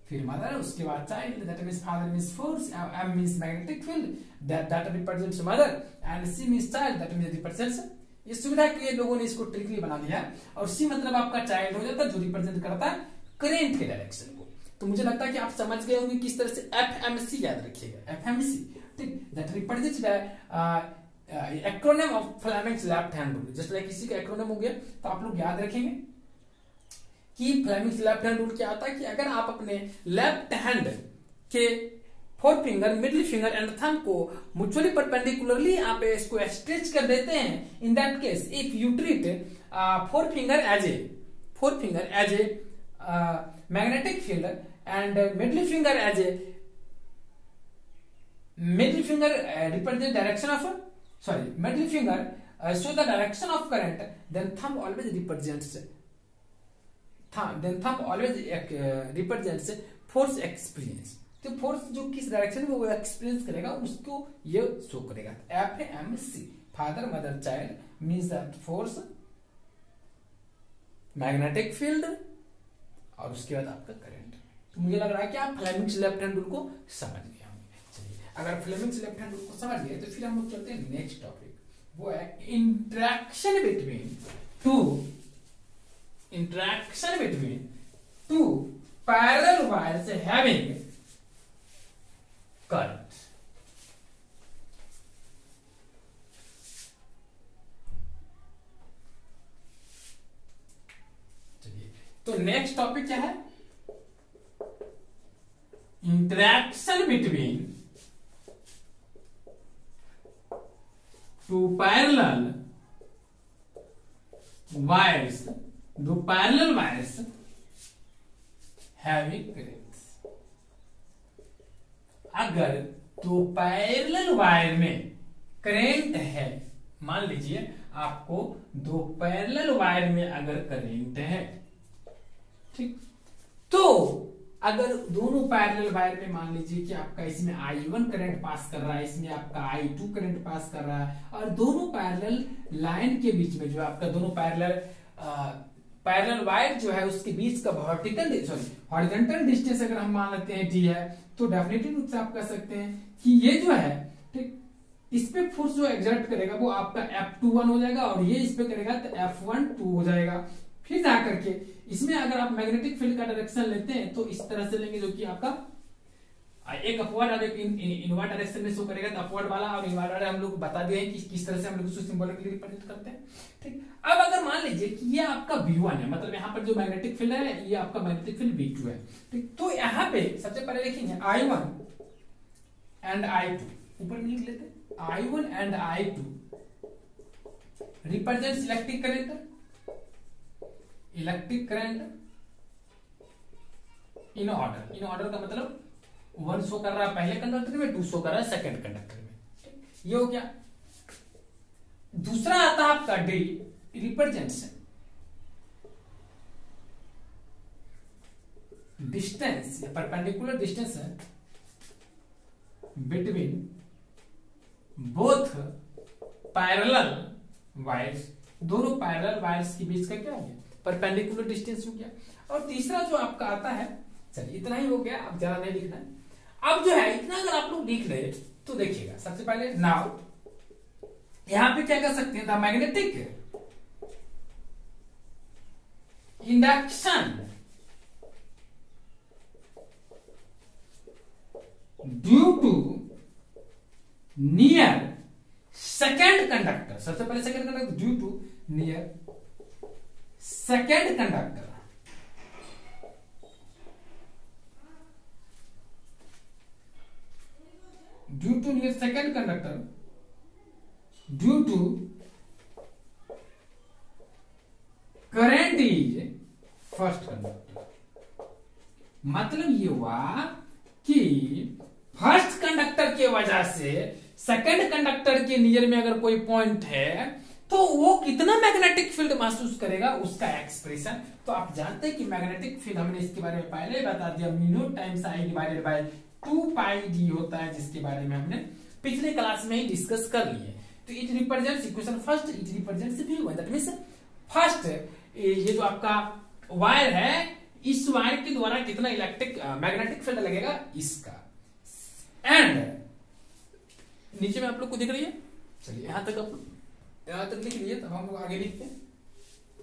फिर मदर, उसके बाद child, that means father means force, M means magnetic field that represents mother, and C means child that means represents. इस सुविधा के लिए लोगों ने इसको ट्रिकली बना दिया है। और C मतलब आपका चाइल्ड हो जाता है जो रिप्रेजेंट करता है करंट के डायरेक्शन को। तो मुझे लगता है कि आप समझ गए होंगे किस तरह से FMC याद रखिएगा, FMC, ठीक, that represents acronym of Fleming's left hand rule. जिस तरह किसी का एक्रोनिम हो गया तो आप लोग याद रखेंगे कि फ्लेमिंग्स लेफ्ट हैंड रूल क्या होता है कि अगर आप अपने लेफ्ट हैंड के four finger, middle finger and thumb को म्यूचुअली परपेंडिकुलरली आप इसको स्ट्रेच कर देते हैं, in that case if you treat four finger as a magnetic field and middle finger as a middle finger represent direction of middle finger show the direction of current, then thumb always represents force experience। तो force जो किस direction में वो experience करेगा उसको ये show करेगा। FMC father mother child means that force, magnetic field, और उसके बाद आपका करंट। तो मुझे लग रहा है कि आप फ्लेमिंग्स लेफ्ट हैंड रूल को समझ गए होंगे। चलिए, अगर फ्लेमिंग्स लेफ्ट हैंड रूल को समझ गए तो फिर हम लोग चलते हैं नेक्स्ट टॉपिक, वो है interaction between two parallel wires having current. चलिए, तो नेक्स्ट टॉपिक क्या है? Interaction between two parallel wires having current. अगर दो पैरेलल वायर में करंट है, मान लीजिए आपको दो पैरेलल वायर में अगर करंट है, ठीक, तो अगर दोनों पैरेलल वायर में मान लीजिए कि आपका इसमें I1 करंट पास कर रहा है, इसमें आपका I2 करंट पास कर रहा है, और दोनों पैरेलल लाइन के बीच में जो आपका दोनों पैरेलल वायर जो है उसके बीच का हॉरिजॉन्टल डिस्टेंस अगर हम मान लेते हैं D है, तो डेफिनेटली रूप से आप कह सकते हैं कि ये जो है, ठीक, इस पे फोर्स जो एग्जर्ट करेगा वो आपका F21 हो जाएगा, और ये इस पे करेगा तो F12 हो जाएगा। फिर जाकर के इसमें अगर आप मैग्नेटिक फील्ड का डायरेक्शन लेते हैं तो इस तरह से लेंगे, जो कि आपका एक अपवर्ड और एक इनवर्ड डायरेक्शन में शो करेगा। तो अपवर्ड वाला और इनवर्ड वाला हम लोग बता दिए कि किस तरह से हम लोग उसको सिंबॉलिकली रिप्रेजेंट करते हैं, ठीक। अब अगर मान लीजिए कि ये आपका V1 है, मतलब यहाँ पर जो मैग्नेटिक फील्ड है ये आपका मैग्नेटिक फील्ड V2 है, ठीक। तो यहाँ पे सबसे पहले लिखेंगे I1 एंड I2, ऊपर में लिख लेते हैं I1 and I2 represents electric current in order का मतलब 1 शो कर रहा है पहले कंडक्टर में, 2 शो कर रहा है सेकंड कंडक्टर में, ठीक। ये हो गया। दूसरा आता है आपका D, represents distance, perpendicular distance है बिटवीन बोथ पैरेलल वायर्स, दोनों पैरेलल वायर्स के बीच का क्या हो गया? परपेंडिकुलर डिस्टेंस हो गया। और तीसरा जो आपका आता है, चलिए इतना ही हो गया, अब ज्यादा नहीं लिखना है। अब जो है इतना अगर आप लोग लिख ले तो देखिएगा, सबसे पहले नाउ यहां पे क्या कर सकते हैं? The magnetic induction due to near second conductor, सबसे पहले second conductor, due to near second conductor, due to near second conductor, due to current is first conductor. मतलब ये हुआ कि फर्स्ट कंडक्टर के वजह से सेकंड कंडक्टर के नियर में अगर कोई पॉइंट है तो वो कितना मैग्नेटिक फील्ड महसूस करेगा, उसका एक्सप्रेशन। तो आप जानते हैं कि मैग्नेटिक फील्ड, हमने इसके बारे में पहले ही बता दिया, mu times I divided by 2 pi D होता है, जिसके बारे में हमने पिछले क्लास में ही डिस्कस कर लिए। तो it represents equation first, it represents V1, that means first ये जो आपका वायर है, इस वायर के द्वारा कितना इलेक्ट्रिक मैग्नेटिक फील्ड लगेगा इसका। एंड नीचे में आप लोग को दिख रही है, चलिए यहां तक लिख लिए, तब हम लोग आगे लिखते हैं,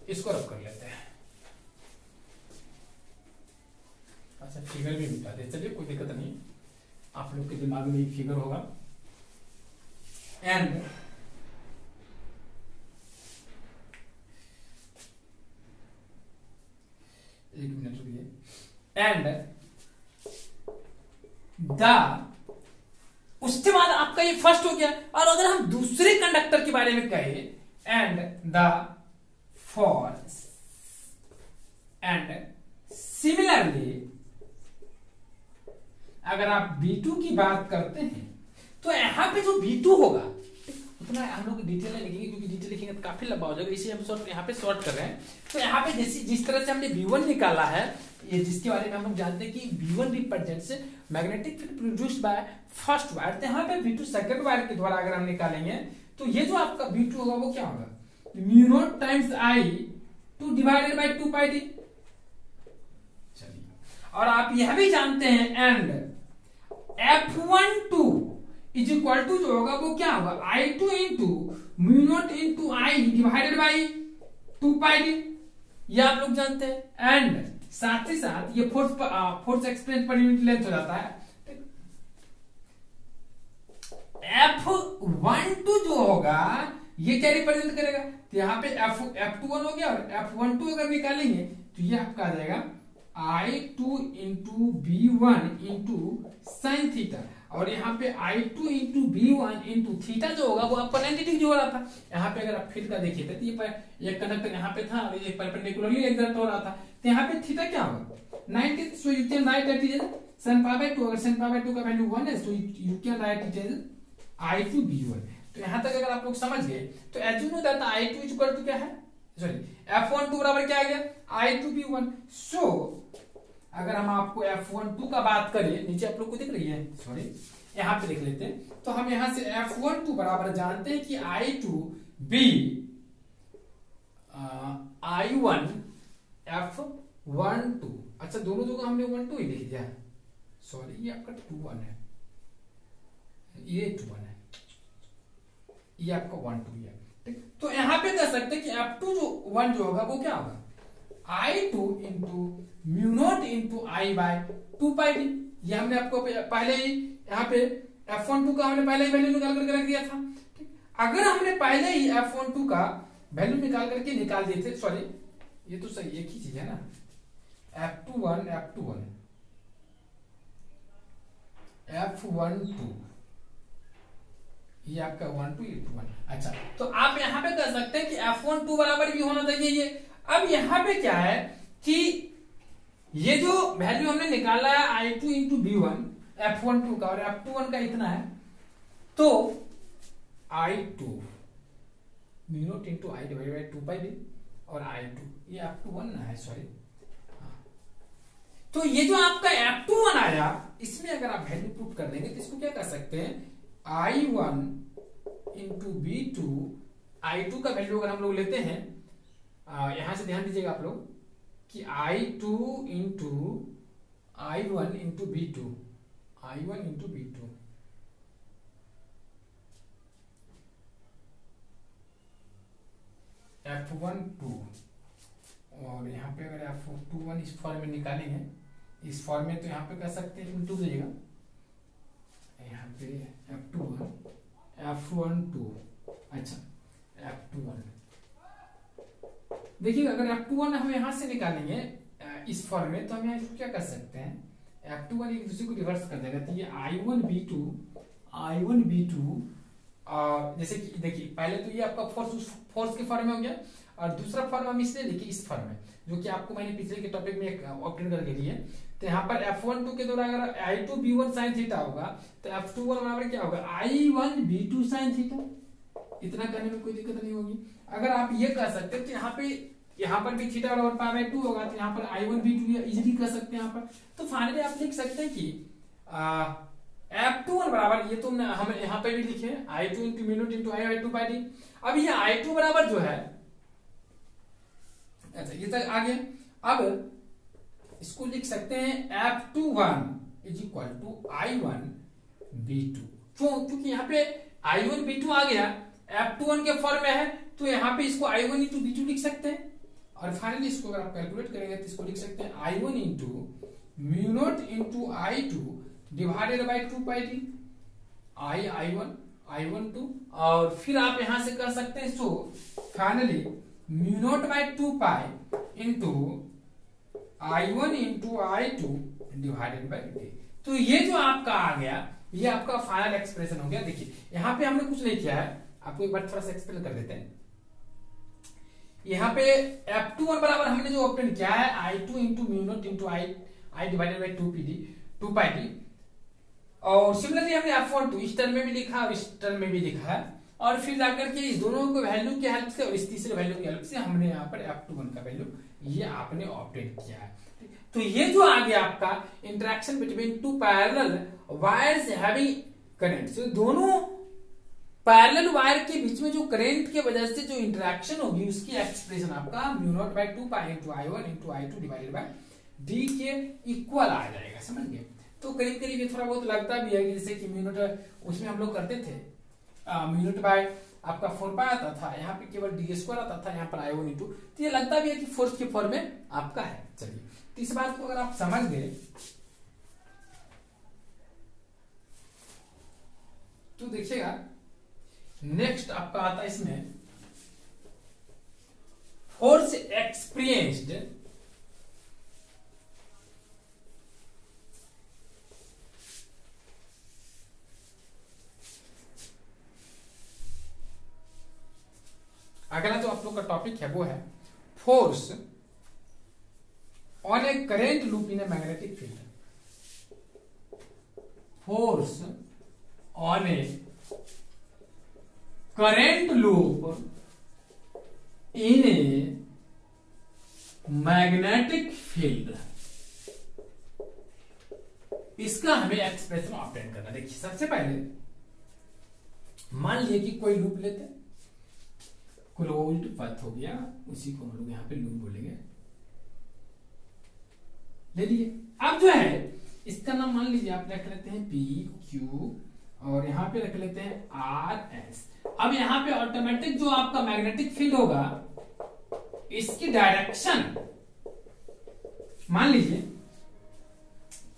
इसको रब कर लेते हैं। अच्छा फिगर भी मिटा दे, चलिए कोई दिक्कत नहीं, आप लोग के दिमाग में फिगर होगा। एंड एक मिनट रुकिए। एंड द, उसके बाद आपका ये फर्स्ट हो गया। और अगर हम दूसरे कंडक्टर के बारे में कहें, and the for, and similarly अगर आप B2 की बात करते हैं तो यहां पे जो B2 होगा, उतना हम लोग डिटेल में लिखेंगे क्योंकि डिटेल लिखेंगे तो काफी लंबा हो जाएगा, इसे हम शॉर्ट यहाँ पे शॉर्ट कर रहे हैं। तो यहाँ पे जिस तरह से हमने V1 निकाला है, ये जिसके बारे में हम लोग जानते हैं कि V1 represents magnetic field produced by first wire, तो यहाँ पे V2 सेकंड वायर के द्वारा अगर हम निकालेंगे तो ये जो आपका V2 होगा वो क्या होगा, mu naught times I two divided by 2 pi D. चलिए, और आप यह भी जानते हैं and F12 is equal to जो होगा वो क्या होगा, I2 into mu naught into I divided by 2 pi D, ये आप लोग जानते हैं। एंड साथ ही साथ ये force express per unit length हो जाता है। F12 जो होगा ये क्या रिप्रेजेंट करेगा, तो यहाँ पे F21 हो गया, और F12 अगर निकालेंगे तो ये आपका आ जाएगा I2 into B1 into sine theta, और यहाँ पे I2 into B1 into theta जो होगा वो आपका 90 डिग्री हो रहा था। यहाँ पे अगर आप फील्ड का देखिए तो ये कंडक्टर यहाँ पे था और ये परपेंडिकुलरली एग्जर्ट हो रहा था, तो यहाँ पे थीटा क्या होगा 90, so you can write it is sin pi by 2, अगर sin पाई बाय 2 का वैल्यू 1 है, so you can write it is I2 B1। तो यहाँ तक अगर आप लोग समझ गए तो एज्यूम हो जाता है I2 इक्वल टू क्या है, सॉरी F12 बराबर क्या आ गया I2 B1। सो अगर हम आपको F12 का बात करें, नीचे आप लोग को दिख रही है, सॉरी यहां पे लिख लेते हैं, तो हम यहां से F12 बराबर जानते हैं कि I2 B I1 F12। अच्छा दोनों जगह हमने 1 2 ही लिख दिया, सॉरी ये आपका 2 1 है, ये 2 1 है, ये आपका 1 2 है, ठीक। तो यहां पे कह सकते हैं कि F2 जो 1 जो होगा वो क्या होगा I2 into mu naught into I by 2 pi D. ये हमने आपको पहले ही यहाँ पे F12 का हमने पहले ही वैल्यू निकाल करके रख दिया था, ठीक। अगर हमने पहले ही F12 का वैल्यू निकाल दिए थे, सॉरी ये तो सही एक ही चीज है ना, F21 F12 ये आपका 1 2 ये 2 1। अच्छा तो आप यहाँ पे कह सकते हैं कि F12 बराबर भी होना चाहिए ये। अब यहाँ पे क्या है कि ये जो वैल्यू हमने निकाला है I2 इंटू B1 F12 का और F21 का इतना है, तो I2 mu naught into I divided by 2 pi D और I2 ये F21 ना है, सॉरी। तो ये जो आपका F21 आया, इसमें अगर आप वैल्यू पुट कर देंगे तो इसको क्या कर सकते हैं I1 इंटू B2, I2 का वैल्यू अगर हम लोग लेते हैं, यहां से ध्यान दीजिएगा आप लोग कि I2 into I1 into B2, I1 into B2, F12, और यहाँ पे अगर F21 इस फॉर्म में निकालेंगे, इस फॉर्म में, तो यहाँ पे कह सकते हैं इंटू दीजिएगा, यहाँ पे F21 F12, अच्छा F21, देखिए अगर F21 हम यहां से निकालेंगे इस फॉर्म में, तो हम यहाँ क्या कर सकते हैं, F21 एक दूसरे को रिवर्स कर देगा, तो ये I1V2 और जैसे कि देखिए पहले तो ये आपका फोर्स उस फोर्स के फॉर्म में हो गया, और दूसरा फॉर्म हम इसलिए लिखे इस फॉर्म में, जो कि आपको मैंने पिछले के टॉपिक में ऑप्टेन करके दिए। तो यहाँ पर F12 के द्वारा अगर I2V1 sin थीटा होगा, तो F21 बराबर क्या होगा, I1V2 sin थीटा। इतना करने में कोई दिक्कत नहीं होगी। अगर आप ये कर सकते हैं तो यहाँ पर भी थीटा बराबर पाई बाय 2 होगा, तो यहाँ पर I1V2 इजीली कर सकते हैं यहाँ पर। तो फाइनली आप लिख सकते हैं कि F21 बराबर, ये तो हम यहाँ पे भी लिखे I2 into mu naught into I2 by D. अब ये I2 बराबर जो है, अच्छा ये तक आ गया। अब इसको लिख सकते हैं F21 is equal to I1V2, क्योंकि यहाँ पे I1V2 आ गया, F21 के फॉर्म में है, तो यहाँ पे इसको I1 इंटू V2 लिख सकते हैं। और फाइनली इसको अगर आप कैलकुलेट करेंगे तो इसको लिख सकते हैं I1 into mu naught into I2 divided by 2 pi D, I12, और फिर आप यहां से कर सकते हैं, so finally mu naught by 2 pi into I1 into I2 divided by D. तो ये जो आपका आ गया, ये आपका फाइनल एक्सप्रेशन हो गया। देखिए यहाँ पे हमने कुछ नहीं किया है, आपको एक बार थोड़ा सा एक्सप्लेन कर देते हैं। यहाँ पे F21 बराबर हमने जो ऑप्टेन किया है I2 into mu naught into I divided by 2 pi D, और सिमिलरली हमने F12 इस टर्म में भी लिखा और इस टर्म में भी लिखा है, और फिर जाकर के इस दोनों को वैल्यू की हेल्प से और इस तीसरे वैल्यू की हेल्प से हमने यहाँ पर F21 का वैल्यू ये आपने ऑप्टेन किया है। तो ये जो आ गया आपका interaction between two parallel wires having current, तो दोनों पैरेलल वायर के बीच में जो करंट के वजह से जो इंटरेक्शन होगी उसकी एक्सप्रेशन आपका mu naught by 2 pi into I1 into I2 divided by D के इक्वल आ जाएगा, समझ गए। तो करीब करीब ये थोड़ा बहुत लगता भी है कि जैसे कि म्यू नॉट उसमें हम लोग करते थे म्यू नॉट बाई आपका 4 पाई आता था, यहाँ पे केवल डी स्क्वायर आता था, यहाँ पर I1 इंटू, तो ये लगता भी है कि फोर्स के फॉर्म में आपका है। चलिए तो इस बात को अगर आप समझ गए तो देखिएगा नेक्स्ट आपका आता है इसमें फोर्स एक्सपीरियंस्ड अगला जो आप लोग का टॉपिक है वो है force on A current loop in A magnetic field. Force on A current loop in A magnetic field, इसका हमें एक्सप्रेशन ऑब्टेन करना। देखिए सबसे पहले मान लिया कि कोई लूप लेते हैं, क्लोज्ड पथ हो गया, उसी को हम लोग यहाँ पे लूप बोलेंगे, ले लिए। अब जो है इसका नाम मान लीजिए आप रख लेते हैं पी क्यू, और यहाँ पे रख लेते हैं आर एस। अब यहाँ पे ऑटोमेटिक जो आपका मैग्नेटिक फील्ड होगा इसकी डायरेक्शन मान लीजिए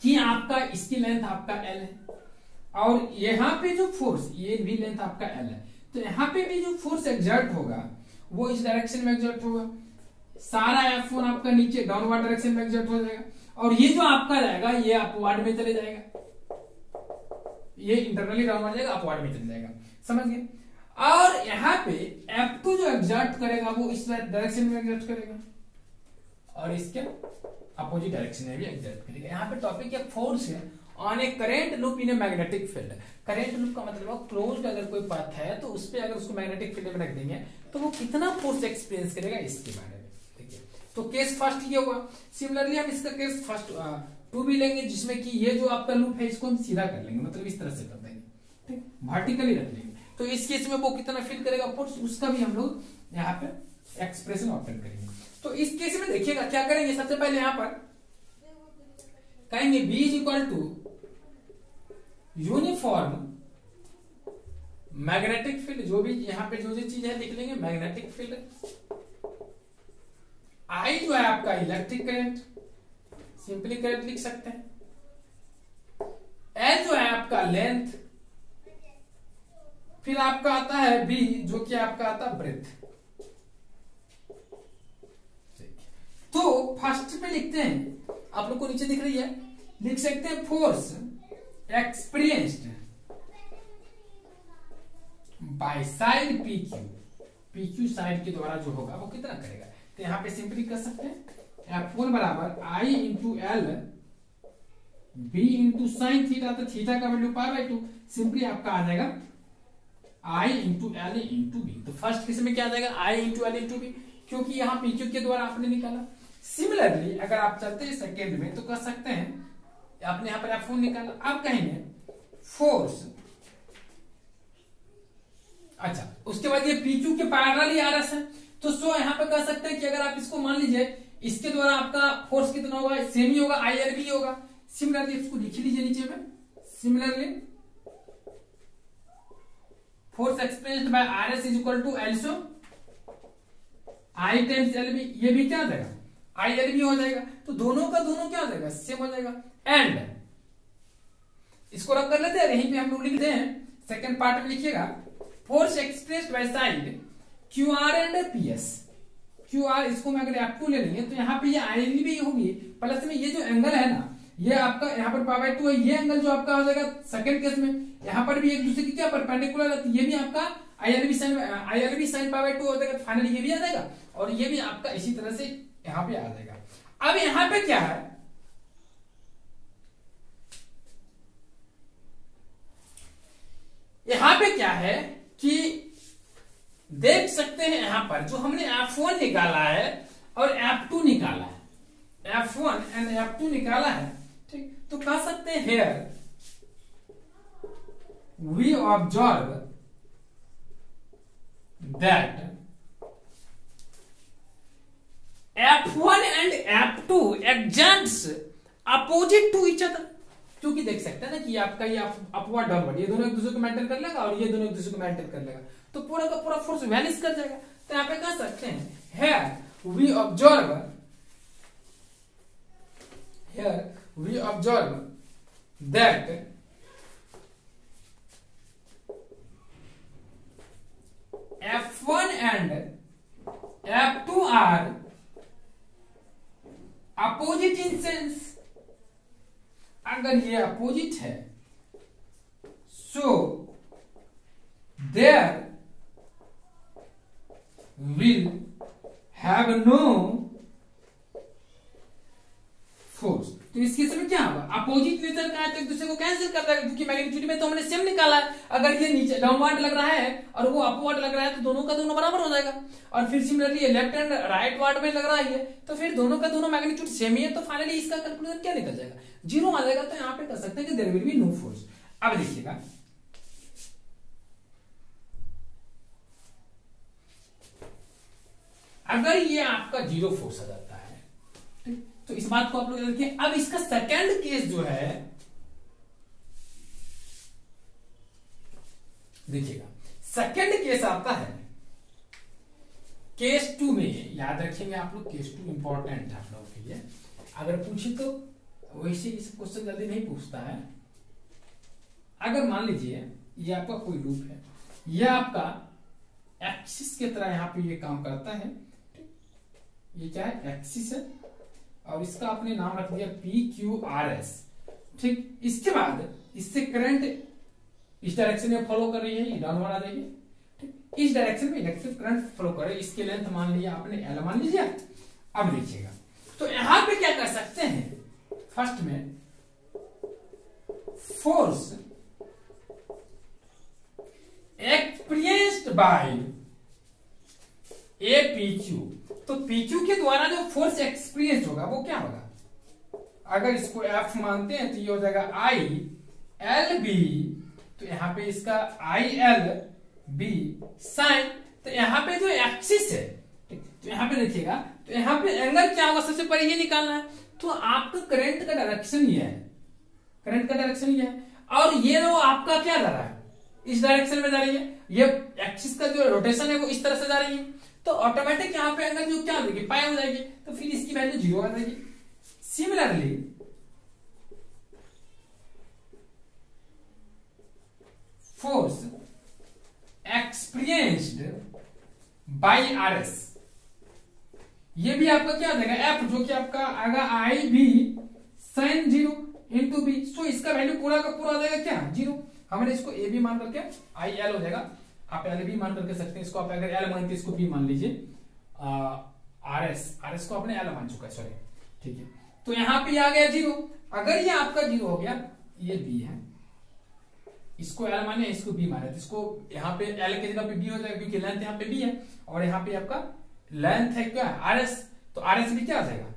कि आपका इसकी लेंथ आपका एल है, और यहाँ पे जो फोर्स ये भी लेंथ आपका एल है, तो यहाँ पे भी जो फोर्स एग्जर्ट होगा वो इस डायरेक्शन में एग्जर्ट होगा। सारा F1 आपका नीचे डाउनवर्ड डायरेक्शन में एग्जर्ट हो जाएगा, और ये जो आपका रहेगा ये अपवर्ड में चले जाएगा, ये इंटरनली डाउनवर्ड जाएगा, अपवर्ड में चले जाएगा, समझ गए। और यहाँ पे F2 जो एग्जर्ट करेगा वो इस डायरेक्शन में एग्जर्ट करेगा, और इसके अपोजिट डायरेक्शन में भी एग्जर्ट करेगा। यहाँ पे टॉपिक है फोर्स है on A current loop in A magnetic field. Current loop का मतलब क्लोज्ड अगर कोई पाथ है तो उस पे अगर उसको मैग्नेटिक फील्ड में रख देंगे तो वो कितना फोर्स एक्सपीरियंस करेगा इसके बारे में। देखिए तो केस फर्स्ट ये हुआ। सिमिलरली हम इसका केस फर्स्ट 2 भी लेंगे, जिसमें कि ये जो आपका लूप है इसको हम सीधा कर लेंगे, मतलब इस तरह से कर देंगे, ठीक, वर्टिकली रख लेंगे। तो इस केस में वो कितना फील करेगा फोर्स, उसका भी हम लोग यहाँ पे एक्सप्रेशन ऑप्टेन करेंगे। तो इस केस में देखिएगा क्या करेंगे, सबसे पहले यहाँ पर कहेंगे B is equal to uniform magnetic field, जो भी यहाँ पे जो चीज है लिख लेंगे मैग्नेटिक फील्ड। I जो है आपका इलेक्ट्रिक करंट, सिंपली करंट लिख सकते हैं। L जो है आपका लेंथ, फिर आपका आता है बी, जो कि आपका आता है ब्रेथ। तो फर्स्ट में लिखते हैं, आप लोग को नीचे दिख रही है, लिख सकते हैं force experienced by side P Q. P Q side के द्वारा जो होगा वो कितना करेगा, तो यहां पे सिंपली कर सकते हैं F1 बराबर I into L B into sine theta, तो थीटा का वैल्यू π/2, सिंपली आपका आ जाएगा I into L into B. तो फर्स्ट केस में क्या आ जाएगा, I into L into B, क्योंकि यहाँ पी क्यू के द्वारा आपने निकाला। सिमिलरली अगर आप चलते हैं सेकेंड में तो कर सकते हैं, आपने यहां पर F1 निकाला, अब कहेंगे फोर्स, अच्छा उसके बाद ये PQ के पैरेलल ही RS है, तो सो यहां पे कह सकते हैं कि अगर आप इसको मान लीजिए इसके द्वारा आपका फोर्स कितना होगा, सेम ही होगा, ILB होगा। सिमिलरली इसको लिख लीजिए नीचे में, similarly force experienced by RS is equal to also I times LB, ये भी क्या आ जाएगा ILB हो जाएगा, तो दोनों का दोनों क्या हो जाएगा, सेम हो जाएगा। एंड इसको रख कर लेते हैं, यहीं पे हम लोग लिखते हैं, सेकंड पार्ट में लिखिएगा force expressed by side QR and PS। QR इसको मैं अगर F2 ले लेंगे तो यहाँ पे ये ILB भी होगी, प्लस में ये जो एंगल है ना, ये आपका यहाँ पर π/2 है, ये एंगल जो आपका हो जाएगा सेकंड केस में, यहाँ पर भी एक दूसरे की क्या परपेंडिकुलर है, तो ये भी आपका ILB sin π/2 हो जाएगा, फाइनली ये भी आ जाएगा, और ये भी आपका इसी तरह से यहाँ पे आ जाएगा। अब यहाँ पे क्या है, यहां पे क्या है कि देख सकते हैं यहां पर जो हमने F1 निकाला है और F2 निकाला है, F1 एंड F2 निकाला है, ठीक, तो कह सकते हैं here we observe that F1 and F2 exactly opposite to each other, क्योंकि देख सकते हैं ना कि आपका ये अपवर्ड डाउनवर्ड, ये दोनों एक दूसरे को मेंटेन कर लेगा और ये दोनों एक दूसरे को मेंटेन कर लेगा, तो पूरा का पूरा फोर्स वैनिश कर जाएगा। तो यहाँ पे कह सकते हैं here we observe that F1 and F2 are opposite in sense। अगर ये अपोजिट है so there will have no force. तो इस केस में क्या होगा, अपोजिट नेचर का है तो एक दूसरे को कैंसिल कर देगा, क्योंकि मैग्नीट्यूड में तो हमने सेम निकाला है। अगर ये नीचे डाउनवर्ड लग रहा है और वो अपवर्ड लग रहा है तो दोनों का दोनों बराबर हो जाएगा, और फिर सिमिलरली ये लेफ्ट एंड राइट वर्ड में लग रहा है तो फिर दोनों का दोनों मैग्नीट्यूड सेम ही है, तो फाइनली इसका कंक्लूजन क्या निकल जाएगा, 0 आ जाएगा। तो यहाँ पे कर सकते हैं कि there will be no force. अब देखिएगा अगर ये आपका 0 फोर्स आ जाता है, ठीक, तो इस बात को आप लोग देखिए। अब इसका सेकंड केस जो है देखिएगा, सेकंड केस आता है केस 2 में, याद रखेंगे आप लोग, केस 2 इंपॉर्टेंट है आप लोगों के लिए। अगर पूछे तो वैसे इस क्वेश्चन जल्दी नहीं पूछता है। अगर मान लीजिए ये आपका कोई लूप है, ये आपका एक्सिस की तरह यहाँ पे ये काम करता है, ये क्या है एक्सिस है, और इसका आपने नाम रख दिया PQRS, ठीक। इसके बाद इससे करंट इस डायरेक्शन में फॉलो कर रही है, ये डाउनवर्ड आ जाएगी, ठीक। इस डायरेक्शन में इलेक्ट्रिक करंट फॉलो कर रही है, इसकी लेंथ मान लिया आपने L मान लीजिए। अब देखिएगा तो यहां पे क्या कर सकते हैं, फर्स्ट में फोर्स एक्सपीरियंस्ड बाय APQ, तो PQ के द्वारा जो फोर्स एक्सपीरियंस होगा वो क्या होगा, अगर इसको F मानते हैं तो ये हो जाएगा ILB, तो यहां पे इसका ILB साइन, तो यहां पे जो एक्सिस है, तो यहां पे देखिएगा, तो यहां पे एंगल क्या होगा, सबसे पहले ये निकालना है। तो आपका करंट का डायरेक्शन ये है, करंट का डायरेक्शन ये है, और ये जो आपका क्या जा रहा है, इस डायरेक्शन में जा रही है, ये एक्सिस का जो रोटेशन है वो इस तरह से जा रही है, तो ऑटोमेटिक यहाँ पे एंगल जो क्या हो जाएगी, पाई हो जाएगी, तो फिर इसकी वैल्यू 0 आ जाएगी। Similarly force experienced by RS, ये भी आपका क्या आ जाएगा एफ, जो कि आपका आएगा आई बी साइन 0 इंटू बी। सो इसका वैल्यू पूरा का पूरा आ जाएगा क्या 0। हमने इसको ए बी मान करके आई एल हो जाएगा, आप एल बी मान करके सकते हैं इसको, आप अगर एल मानते इसको बी मान लीजिए। आर एस को आपने एल मान चुका है, सॉरी ठीक है। तो यहां पे आ गया 0। अगर ये आपका 0 हो गया, ये बी है, इसको एल माने इसको बी माने, तो इसको यहाँ पे एल की जगह पे बी हो जाएगा क्योंकि लेंथ यहाँ पे बी है और यहाँ पे आपका लेंथ है क्या आर एस, तो आर एस भी क्या आ जाएगा,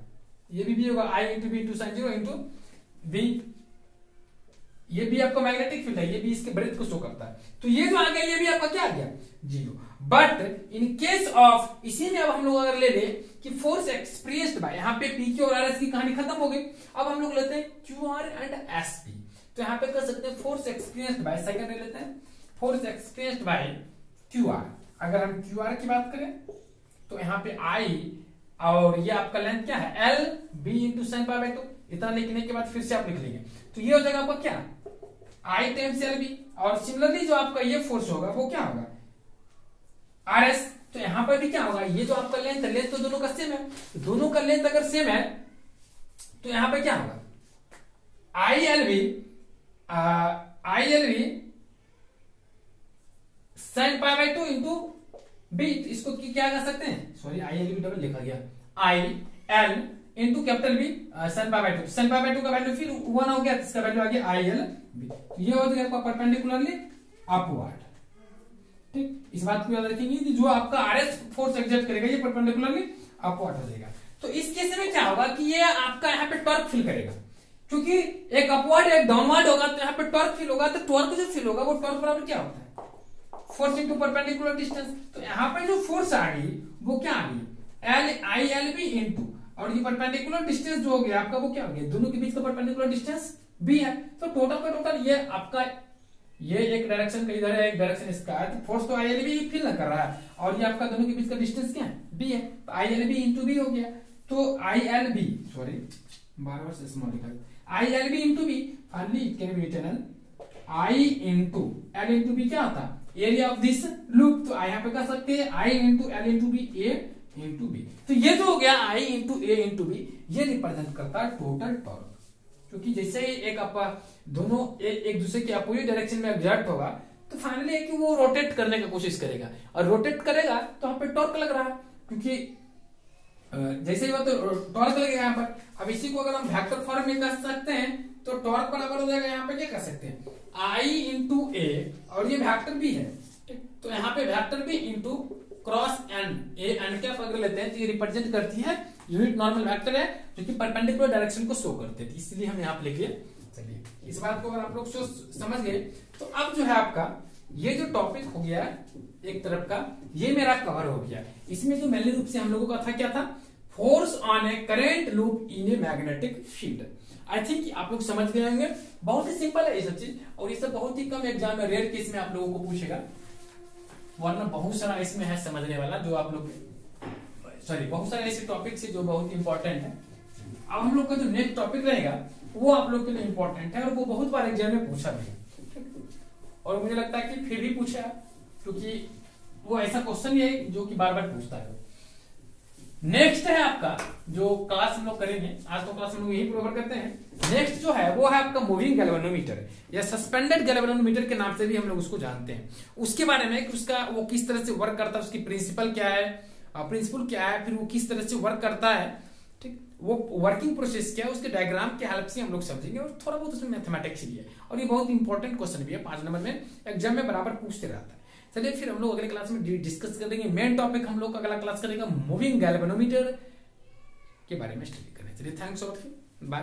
ये भी होगा I into B into sine 0 into B. ये भी आपका मैग्नेटिक फील्ड है, ये भी इसके ब्रेथ को शो करता है। तो ये जो आ गया ये भी आपका क्या आ गया 0। बट इन केस ऑफ, इसी में अब हम लोग अगर ले ले कि फोर्स एक्सपीरियंस्ड बाय, यहाँ पे पी क्यू और आर एस की कहानी खत्म हो गई। अब हम लोग लेते हैं Q R and S P. तो यहाँ पे कर सकते हैं फोर्स एक्सपीरियंस्ड बाय, सेकंड ले लेते हैं force experienced bye Q R. अगर हम क्यू आर की बात करें तो यहाँ पे आई और ये आपका लेंथ क्या है L B into sine pi by 2। इतना लिखने के बाद फिर से आप लिख लेंगे तो ये हो जाएगा आपका क्या आई टाइम्स एल बी। और सिमिलरली जो आपका ये फोर्स होगा वो क्या होगा आर एस। तो यहां पर भी क्या होगा, ये जो आपका लेंथ है, लेंथ तो दोनों का सेम है, दोनों का लेंथ अगर सेम है तो यहां पर क्या होगा I L B sine pi by 2 into B. इसको क्या कर सकते हैं, sorry I L B double लिखा गया, I L into capital B sine pi by 2। Sine pi by 2 का वैल्यू फिर 1 हो गया, इसका वैल्यू आ गया आई एल बी। ये हो जाएगा परपेंडिकुलरली अपवर्ड। ठीक, इस बात को याद रखेंगे कि जो आपका आरएस फोर्स एक्सर्ट करेगा ये परपेंडिकुलरली अपवर्ड हो जाएगा। तो इस केस में क्या होगा कि ये आपका यहाँ पे टॉर्क फील करेगा, क्योंकि एक अपवर्ड एक डाउनवर्ड होगा तो यहाँ पे टॉर्क फील होगा। तो टॉर्क जो फील होगा वो टॉर्क बराबर क्या होता है फोर्स इंटू परपेंडिकुलर डिस्टेंस। तो यहाँ पे जो फोर्स आ गई वो क्या आ गई L I L B into, और ये परपेंडिकुलर डिस्टेंस जो हो गया आपका वो क्या हो गया, दोनों के बीच का परपेंडिकुलर डिस्टेंस बी है। तो टोटल का टोटल ये आपका ये एक डायरेक्शन का इधर है, एक डायरेक्शन इसका है, तो फोर्स तो आई एल बी फील ना कर रहा है और ये आपका दोनों के बीच का डिस्टेंस क्या है बी है। तो I L B into B हो गया। तो आई एल बी, सॉरी बार से स्मॉल लिखा, I L B into B finally it can be written I into L into B क्या होता एरिया ऑफ दिस लूप। तो यहाँ पे कर सकते हैं आई इंटू एल इंटू बी ए इंटू बी। तो ये जो हो गया आई इंटू ए इंटू बी, ये रिप्रेजेंट करता है टोटल टॉर्क। क्योंकि जैसे ही एक आपका दोनों एक दूसरे के अपोजिट डायरेक्शन में एग्जर्ट होगा तो फाइनली है कि वो रोटेट करने की कोशिश करेगा, और रोटेट करेगा तो यहाँ पे टॉर्क लग रहा है, क्योंकि जैसे ही वो तो टॉर्क लगेगा यहाँ पर। अब इसी को अगर हम वेक्टर फॉर्म में कर सकते हैं तो टॉर्क बराबर हो जाएगा यहाँ पे क्या कर सकते हैं आई इंटू ए, और ये वेक्टर भी है, तो यहाँ पे वेक्टर भी into cross N, A N क्या पकड़ लेते हैं तो ये रिप्रेजेंट करती है यूनिट नॉर्मल वेक्टर है जो कि परपेंडिकुलर डायरेक्शन को शो करते हैं, इसलिए हम यहाँ पे लिख लिए। चलिए इस बात को अगर आप लोग समझ गए तो अब जो है आपका ये जो टॉपिक हो गया एक तरफ का ये मेरा कवर हो गया। इसमें जो मेनली रूप से हम लोगों का था क्या था, force on A current loop in A magnetic field. I think आप लोग समझ गए होंगे, बहुत ही सिंपल है ये सब चीज, और ये सब बहुत ही कम एग्जाम में रेयर केस में आप लोगों को पूछेगा, वरना बहुत सारा इसमें है समझने वाला जो आप लोग, सॉरी बहुत सारे ऐसे टॉपिक है जो बहुत इंपॉर्टेंट है। अब हम लोग का जो नेक्स्ट टॉपिक रहेगा वो आप लोग के लिए इंपॉर्टेंट है और वो बहुत बार एग्जाम में पूछा भी है, और मुझे लगता है कि फिर भी पूछा है क्योंकि वो ऐसा क्वेश्चन है जो कि बार बार पूछता है। नेक्स्ट है आपका जो क्लास हम लोग करेंगे, आज तो क्लास हम लोग यही कवर करते हैं। नेक्स्ट जो है वो है आपका मूविंग गैल्वेनोमीटर या सस्पेंडेड गैल्वेनोमीटर के नाम से भी हम लोग उसको जानते हैं। उसके बारे में कि उसका वो किस तरह से वर्क करता है, उसकी प्रिंसिपल क्या है, प्रिंसिपल क्या है, फिर वो किस तरह से वर्क करता है, ठीक, वो वर्किंग प्रोसेस क्या है, उसके डायग्राम के हेल्प से हम लोग समझेंगे, और थोड़ा बहुत उसमें मैथमेटिक्स भी है, और ये बहुत इंपॉर्टेंट क्वेश्चन भी है, 5 नंबर में एग्जाम में बराबर पूछते रहता है। चलिए फिर हम लोग अगले क्लास में डिस्कस करेंगे। मेन टॉपिक हम लोग अगला क्लास करेगा मूविंग गैल्वेनोमीटर के बारे में स्टडी करेंगे। चलिए थैंक्स फॉर, बाय।